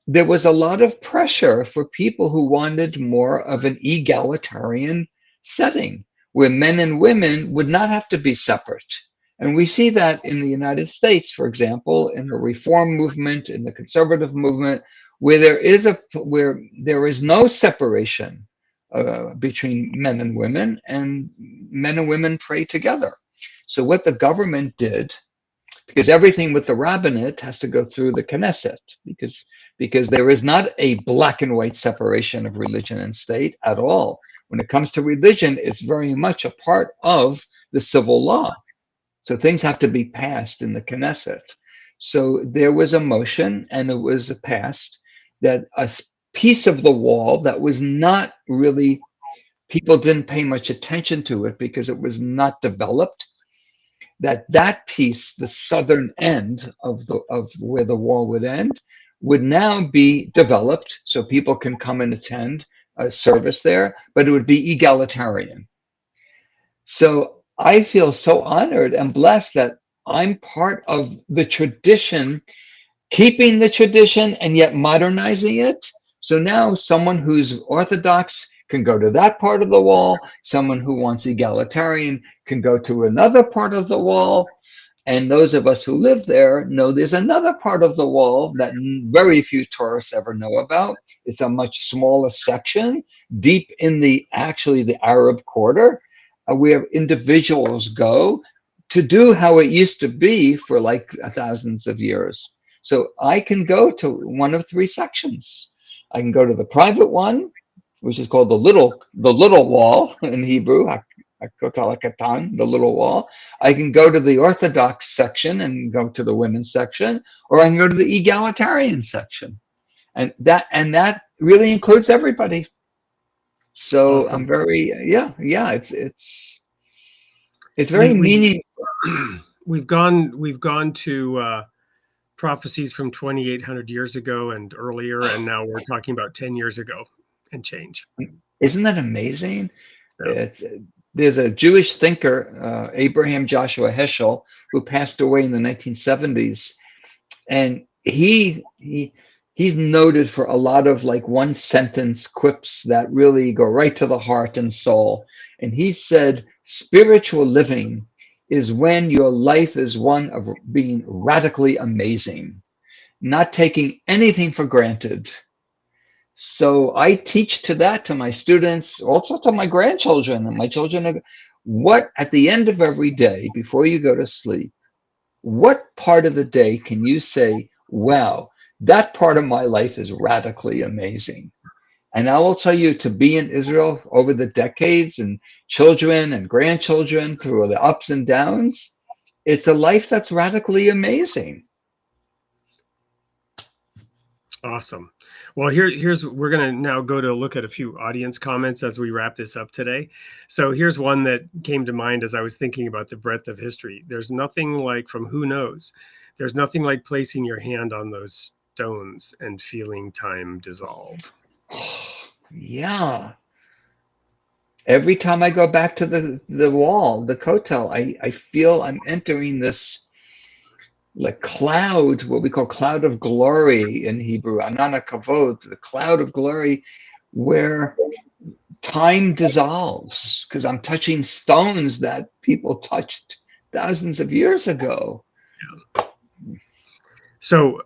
there was a lot of pressure for people who wanted more of an egalitarian setting where men and women would not have to be separate. And we see that in the United States, for example, in the reform movement, in the conservative movement, where there is no separation between men and women pray together. So what the government did, because everything with the rabbinate has to go through the Knesset, because there is not a black and white separation of religion and state at all. When it comes to religion, it's very much a part of the civil law. So things have to be passed in the Knesset. So there was a motion, and it was passed, that a piece of the wall that was not really, people didn't pay much attention to it because it was not developed, that piece, the southern end of where the wall would end, would now be developed so people can come and attend a service there, but it would be egalitarian. So I feel so honored and blessed that I'm part of the tradition, keeping the tradition and yet modernizing it. So now someone who's Orthodox can go to that part of the wall. Someone who wants egalitarian can go to another part of the wall. And those of us who live there know there's another part of the wall that very few tourists ever know about. It's a much smaller section, deep in the Arab quarter, where individuals go to do how it used to be for like thousands of years. So I can go to one of three sections. I can go to the private one, which is called the little wall in Hebrew, the little wall. I can go to the Orthodox section and go to the women's section, or I can go to the egalitarian section, and that really includes everybody. So Awesome. I'm very it's very meaningful. We've gone to prophecies from 2,800 years ago and earlier, and now we're talking about 10 years ago and change. Isn't that amazing? Yeah. There's a Jewish thinker, Abraham Joshua Heschel, who passed away in the 1970s, and he's noted for a lot of like one sentence quips that really go right to the heart and soul. And he said, spiritual living is when your life is one of being radically amazing, not taking anything for granted. So I teach to my students, also to my grandchildren and my children, what at the end of every day, before you go to sleep, what part of the day can you say, wow, that part of my life is radically amazing? And I will tell you, to be in Israel over the decades and children and grandchildren through the ups and downs, it's a life that's radically amazing. Awesome. Well, here's we're going to now go to look at a few audience comments as we wrap this up today. So here's one that came to mind as I was thinking about the breadth of history. There's nothing like, from Who Knows, there's nothing like placing your hand on those stones and feeling time dissolve. Yeah. Every time I go back to the wall, the kotel, I feel I'm entering this like cloud, what we call cloud of glory in Hebrew, anana kavod, the cloud of glory, where time dissolves because I'm touching stones that people touched thousands of years ago. So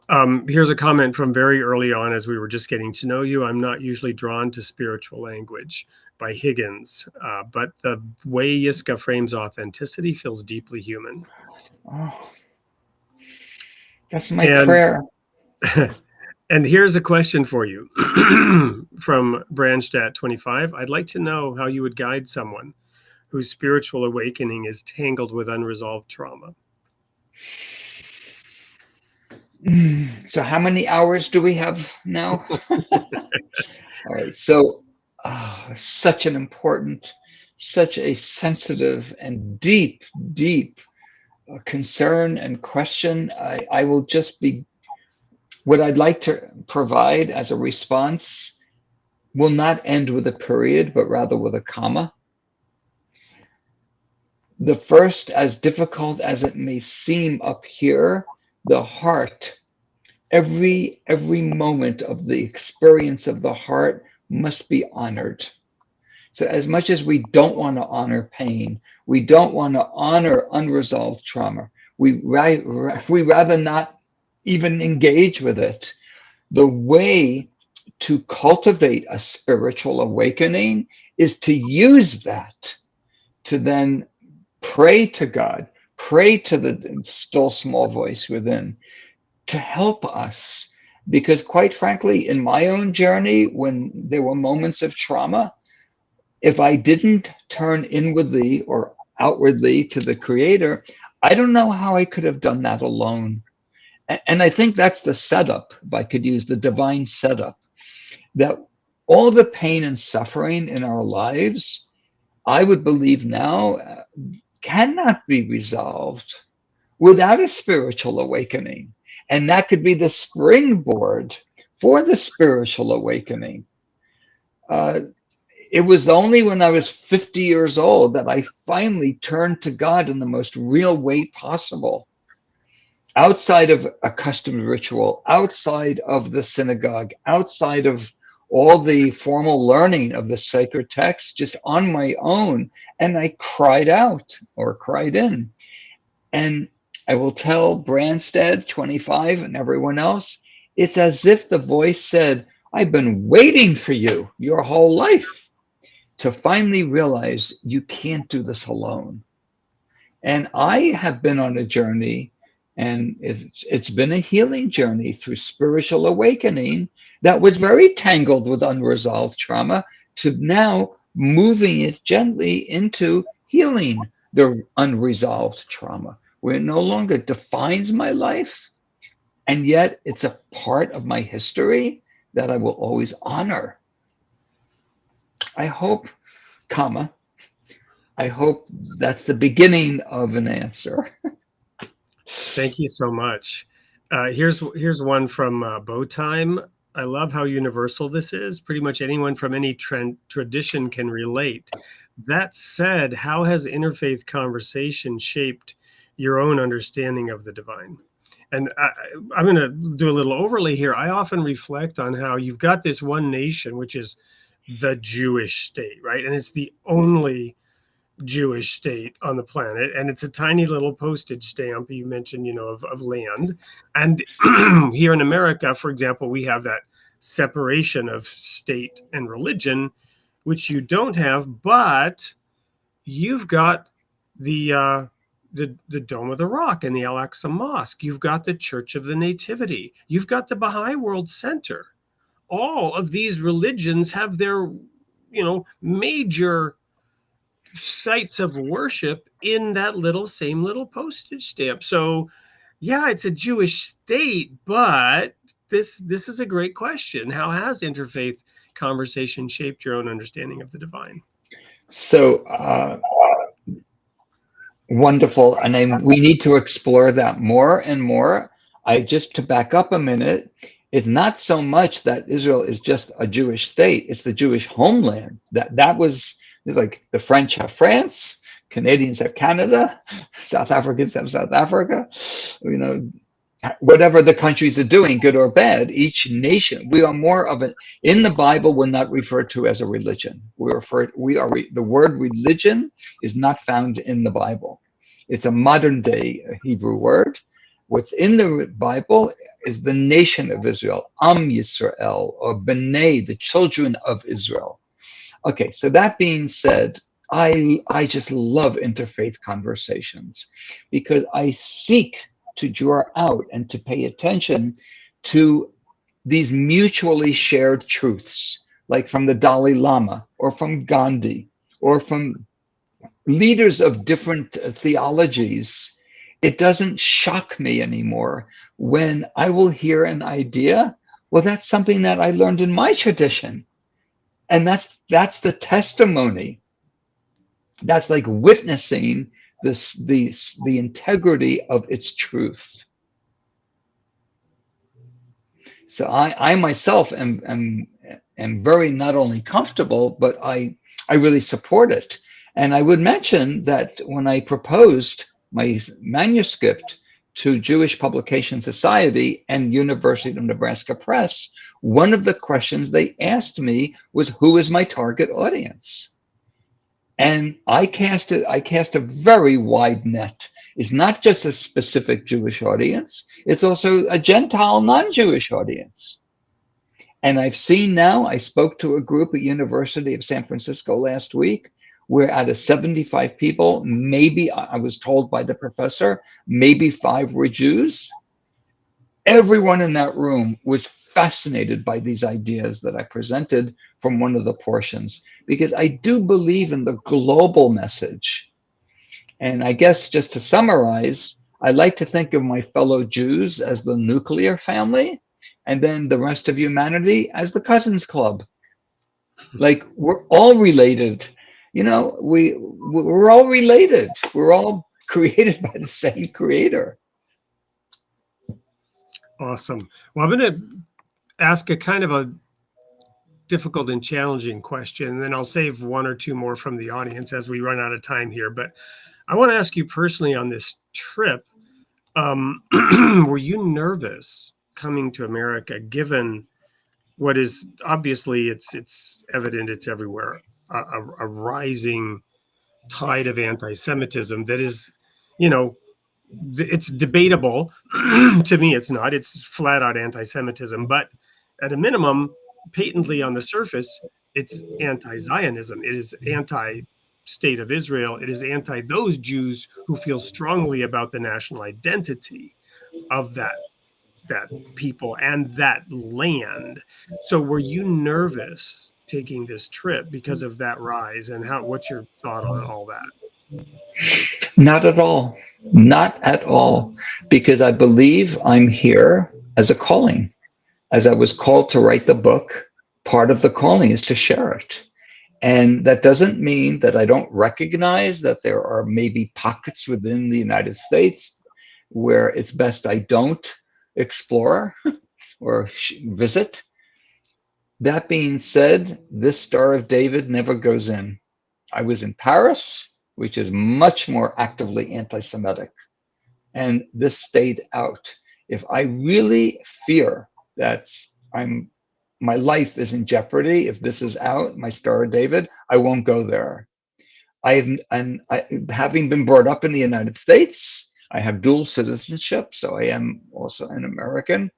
here's a comment from very early on as we were just getting to know you. I'm not usually drawn to spiritual language, by Higgins, but the way Yiscah frames authenticity feels deeply human. Oh, that's my prayer. And here's a question for you from Branchstat 25. I'd like to know how you would guide someone whose spiritual awakening is tangled with unresolved trauma. So how many hours do we have now? All right. So such an important, such a sensitive and deep concern and question. I will just be, what I'd like to provide as a response will not end with a period, but rather with a comma. The first, as difficult as it may seem up here, the heart, every moment of the experience of the heart must be honored. So as much as we don't want to honor pain, we don't want to honor unresolved trauma, we rather not even engage with it. The way to cultivate a spiritual awakening is to use that to then pray to God, pray to the still small voice within to help us. Because quite frankly, in my own journey, when there were moments of trauma, if I didn't turn inwardly or outwardly to the Creator, I don't know how I could have done that alone. And I think that's the setup, if I could use the divine setup, that all the pain and suffering in our lives, I would believe now, cannot be resolved without a spiritual awakening. And that could be the springboard for the spiritual awakening. it was only when I was 50 years old that I finally turned to God in the most real way possible. Outside of a custom ritual, outside of the synagogue, outside of all the formal learning of the sacred text, just on my own. And I cried out or cried in. And I will tell Branstad, 25, and everyone else, it's as if the voice said, I've been waiting for you your whole life to finally realize you can't do this alone. And I have been on a journey, and it's been a healing journey through spiritual awakening that was very tangled with unresolved trauma, to now moving it gently into healing the unresolved trauma, where it no longer defines my life, and yet it's a part of my history that I will always honor. I hope, I hope that's the beginning of an answer. Thank you so much. Here's one from Bowtime. I love how universal this is. Pretty much anyone from any tradition can relate. That said, how has interfaith conversation shaped your own understanding of the divine? And I'm going to do a little overlay here. I often reflect on how you've got this one nation, which is the Jewish state, right? And it's the only Jewish state on the planet, and it's a tiny little postage stamp you mentioned, of land. And here in America, for example, we have that separation of state and religion, which you don't have, but you've got the Dome of the Rock and the Al-Aqsa Mosque. You've got the Church of the Nativity. You've got the Baha'i World Center. All of these religions have their, major sites of worship in that same little postage stamp. So yeah, it's a Jewish state, but this is a great question. How has interfaith conversation shaped your own understanding of the divine? So wonderful. And we need to explore that more and more. To back up a minute, it's not so much that Israel is just a Jewish state. It's the Jewish homeland. That was like the French have France, Canadians have Canada, South Africans have South Africa. Whatever the countries are doing, good or bad, each nation, we are more of in the Bible, we're not referred to as a religion. The word religion is not found in the Bible. It's a modern day Hebrew word. What's in the Bible is the nation of Israel, Am Yisrael, or B'nai, the children of Israel. Okay, so that being said, I just love interfaith conversations because I seek to draw out and to pay attention to these mutually shared truths, like from the Dalai Lama or from Gandhi or from leaders of different theologies. It doesn't shock me anymore when I will hear an idea. Well, that's something that I learned in my tradition. And that's the testimony. That's like witnessing the integrity of its truth. So I myself am very not only comfortable, but I really support it. And I would mention that when I proposed my manuscript to Jewish Publication Society and University of Nebraska Press, one of the questions they asked me was, who is my target audience? And I cast a very wide net. It's not just a specific Jewish audience, it's also a Gentile non-Jewish audience. And I've seen now, I spoke to a group at University of San Francisco last week, where out of 75 people, maybe, I was told by the professor, maybe 5 were Jews. Everyone in that room was fascinated by these ideas that I presented from one of the portions, because I do believe in the global message. And I guess just to summarize, I like to think of my fellow Jews as the nuclear family, and then the rest of humanity as the cousins club. Like, we're all related. We're all related. We're all created by the same creator. Awesome. Well, I'm going to ask a kind of difficult and challenging question, and then I'll save one or two more from the audience as we run out of time here. But I want to ask you personally on this trip, were you nervous coming to America, given what is obviously it's evident, it's everywhere, a rising tide of anti-Semitism that is, you know, it's debatable. To me, it's not. It's flat out anti-Semitism, but at a minimum, patently on the surface, it's anti-Zionism. It is anti-state of Israel. It is anti those Jews who feel strongly about the national identity of that people and that land. So were you nervous taking this trip because of that rise? And what's your thought on all that? Not at all. Not at all. Because I believe I'm here as a calling. As I was called to write the book, part of the calling is to share it. And that doesn't mean that I don't recognize that there are maybe pockets within the United States where it's best I don't explore or visit. That being said, this Star of David never goes in. I was in Paris, which is much more actively anti-Semitic, and this stayed out. If I really fear that my life is in jeopardy, if this is out, my Star of David, I won't go there. Having been brought up in the United States, I have dual citizenship, so I am also an American.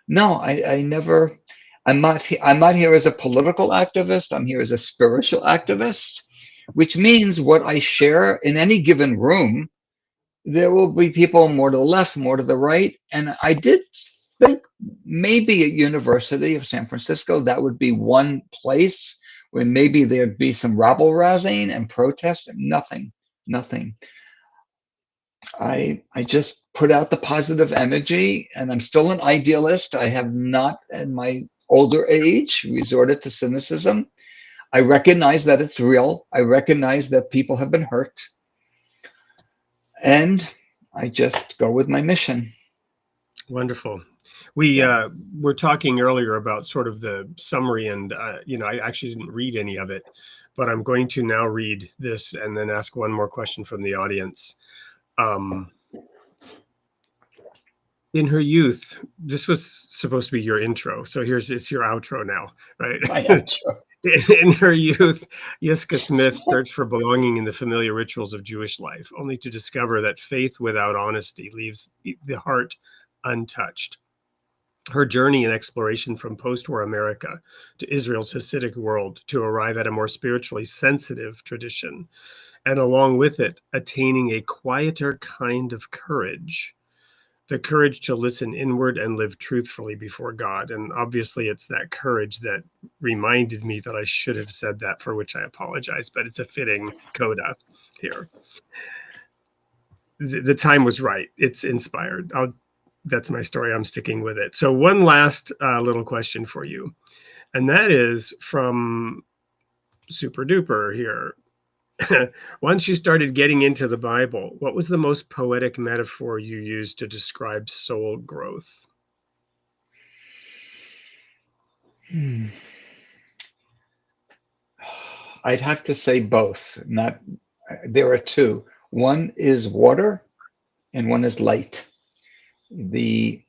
No, I never. I'm not here as a political activist. I'm here as a spiritual activist, which means what I share in any given room, there will be people more to the left, more to the right. And I did think maybe at University of San Francisco, that would be one place where maybe there'd be some rabble rousing and protest. Nothing. I just put out the positive energy, and I'm still an idealist. I have not, in my older age, resorted to cynicism. I recognize that it's real. I recognize that people have been hurt. And I just go with my mission. Wonderful. We were talking earlier about sort of the summary, and I actually didn't read any of it, but I'm going to now read this and then ask one more question from the audience. In her youth, this was supposed to be your intro, so it's your outro now, right? My outro. In her youth, Yiscah Smith searched for belonging in the familiar rituals of Jewish life, only to discover that faith without honesty leaves the heart untouched. Her journey and exploration from post-war America to Israel's Hasidic world to arrive at a more spiritually sensitive tradition, and along with it, attaining a quieter kind of courage, the courage to listen inward and live truthfully before God. And obviously it's that courage that reminded me that I should have said that, for which I apologize, but it's a fitting coda here. The time was right. It's inspired. That's my story. I'm sticking with it. So one last little question for you. And that is from Super Duper here. Once you started getting into the Bible, what was the most poetic metaphor you used to describe soul growth? I'd have to say both. There are two. One is water and one is light. When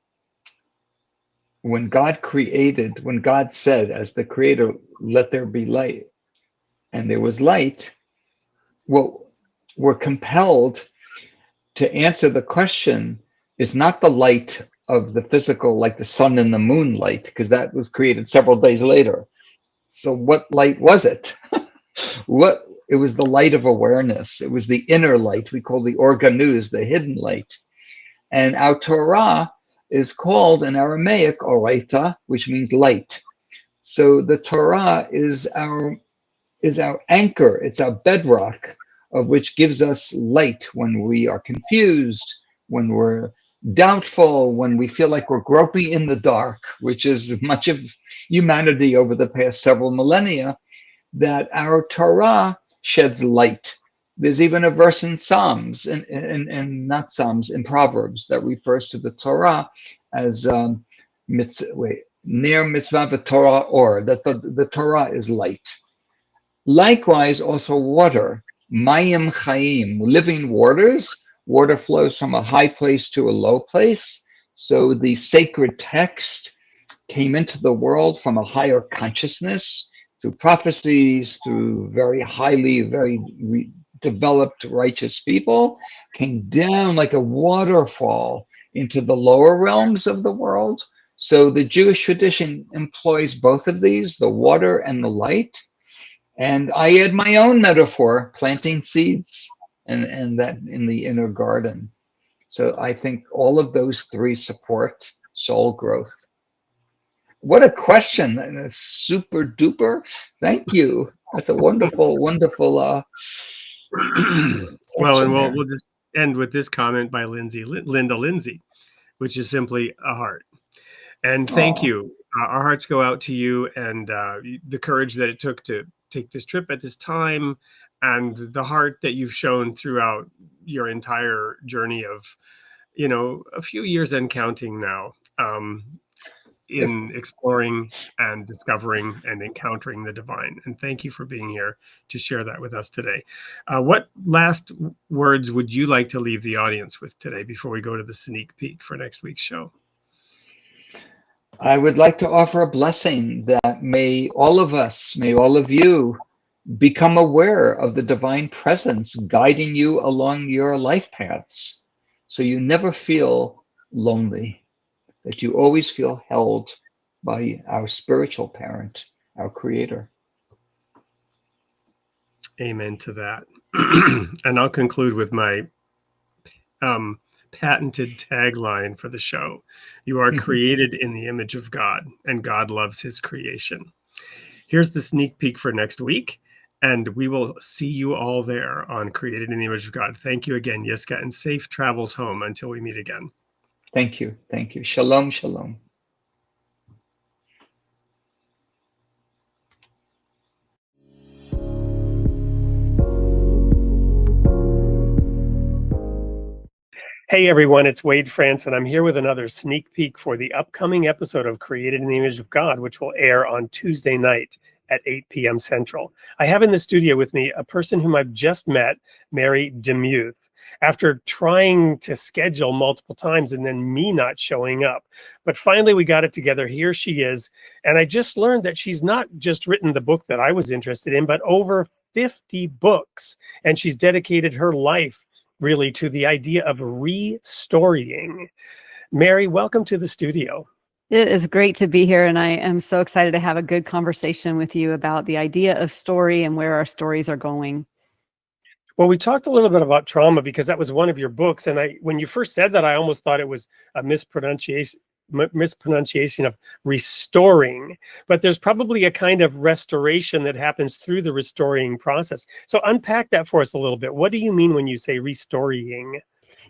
God said, as the creator, let there be light, and there was light, well, we're compelled to answer the question. It's not the light of the physical, like the sun and the moon light, because that was created several days later. So what light was it? It was the light of awareness. It was the inner light we call the organuz, the hidden light. And our Torah is called in Aramaic oraita, which means light. So the Torah is our anchor. It's our bedrock, of which gives us light when we are confused, when we're doubtful, when we feel like we're groping in the dark, which is much of humanity over the past several millennia, that our Torah sheds light. There's even a verse in Psalms, and not Psalms, in Proverbs, that refers to the Torah as ner mitzvah v'torah or, that the Torah is light. Likewise, also water, mayim chaim, living waters. Water flows from a high place to a low place. So the sacred text came into the world from a higher consciousness through prophecies, through very highly, developed righteous people, came down like a waterfall into the lower realms of the world. So the Jewish tradition employs both of these, the water and the light. And I add my own metaphor, planting seeds, and that in the inner garden. So I think all of those three support soul growth. What a question. That's super duper. Thank you. That's a wonderful, wonderful Well, and there. we'll just end with this comment by Linda Lindsay, which is simply a heart. And thank you. Our hearts go out to you, and the courage that it took to take this trip at this time, and the heart that you've shown throughout your entire journey of, a few years and counting now, in exploring and discovering and encountering the divine. And thank you for being here to share that with us today. What last words would you like to leave the audience with today before we go to the sneak peek for next week's show? I would like to offer a blessing that may all of us, may all of you become aware of the divine presence guiding you along your life paths, so you never feel lonely, that you always feel held by our spiritual parent, our creator. Amen to that. And I'll conclude with my patented tagline for the show. You are created in the image of God, and God loves his creation. Here's the sneak peek for next week, and we will see you all there on Created in the Image of God. Thank you again, Yiscah, and safe travels home until we meet again. Thank you. Thank you. Shalom, shalom. Hey everyone, it's Wade France, and I'm here with another sneak peek for the upcoming episode of Created in the Image of God, which will air on Tuesday night at 8 p.m. Central. I have in the studio with me a person whom I've just met, Mary Demuth, after trying to schedule multiple times and then me not showing up. But finally we got it together. Here she is. And I just learned that she's not just written the book that I was interested in, but over 50 books. And she's dedicated her life really to the idea of restorying. Mary, welcome to the studio. It is great to be here, and I am so excited to have a good conversation with you about the idea of story and where our stories are going. Well, we talked a little bit about trauma because that was one of your books, and when you first said that, I almost thought it was a mispronunciation of restoring, but there's probably a kind of restoration that happens through the restoring process. So unpack that for us a little bit. What do you mean when you say restoring?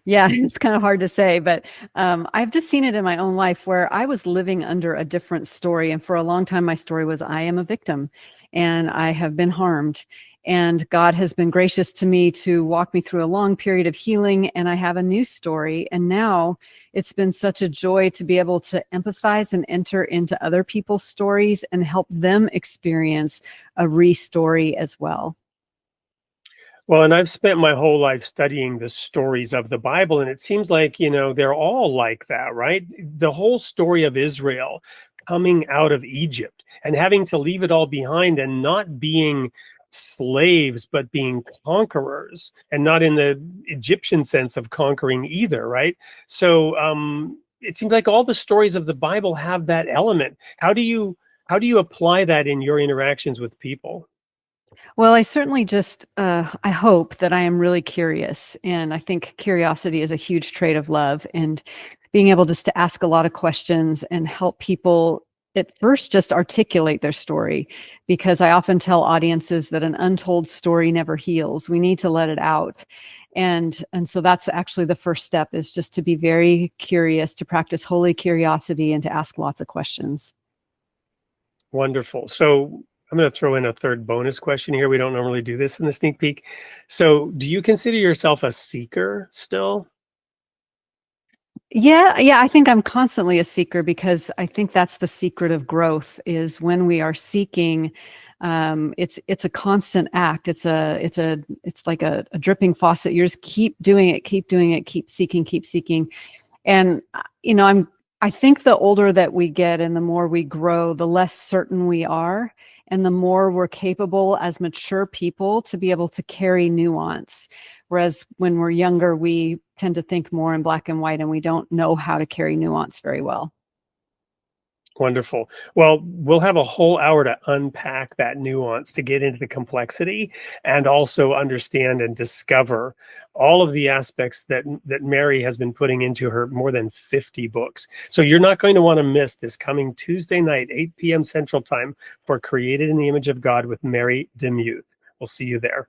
Yeah, it's kind of hard to say, but I've just seen it in my own life where I was living under a different story. And for a long time, my story was I am a victim and I have been harmed. And God has been gracious to me to walk me through a long period of healing. And I have a new story. And now it's been such a joy to be able to empathize and enter into other people's stories and help them experience a re-story as well. Well, and I've spent my whole life studying the stories of the Bible, and it seems like, they're all like that, right? The whole story of Israel coming out of Egypt and having to leave it all behind and not being slaves, but being conquerors, and not in the Egyptian sense of conquering either, right? So it seems like all the stories of the Bible have that element. How do you apply that in your interactions with people? Well, I certainly just, I hope that I am really curious. And I think curiosity is a huge trait of love, and being able just to ask a lot of questions and help people at first just articulate their story, because I often tell audiences that an untold story never heals. We need to let it out. And so that's actually the first step, is just to be very curious, to practice holy curiosity, and to ask lots of questions. Wonderful. So I'm going to throw in a third bonus question here. We don't normally do this in the sneak peek. So do you consider yourself a seeker still? Yeah, I think I'm constantly a seeker, because I think that's the secret of growth, is when we are seeking. It's a constant act. It's like a dripping faucet. You just keep doing it, keep seeking. And I think the older that we get and the more we grow, the less certain we are, and the more we're capable as mature people to be able to carry nuance. Whereas when we're younger, we tend to think more in black and white, and we don't know how to carry nuance very well. Wonderful. Well, we'll have a whole hour to unpack that nuance, to get into the complexity, and also understand and discover all of the aspects that Mary has been putting into her more than 50 books. So you're not going to want to miss this coming Tuesday night, 8 p.m. Central Time, for Created in the Image of God with Mary DeMuth. We'll see you there.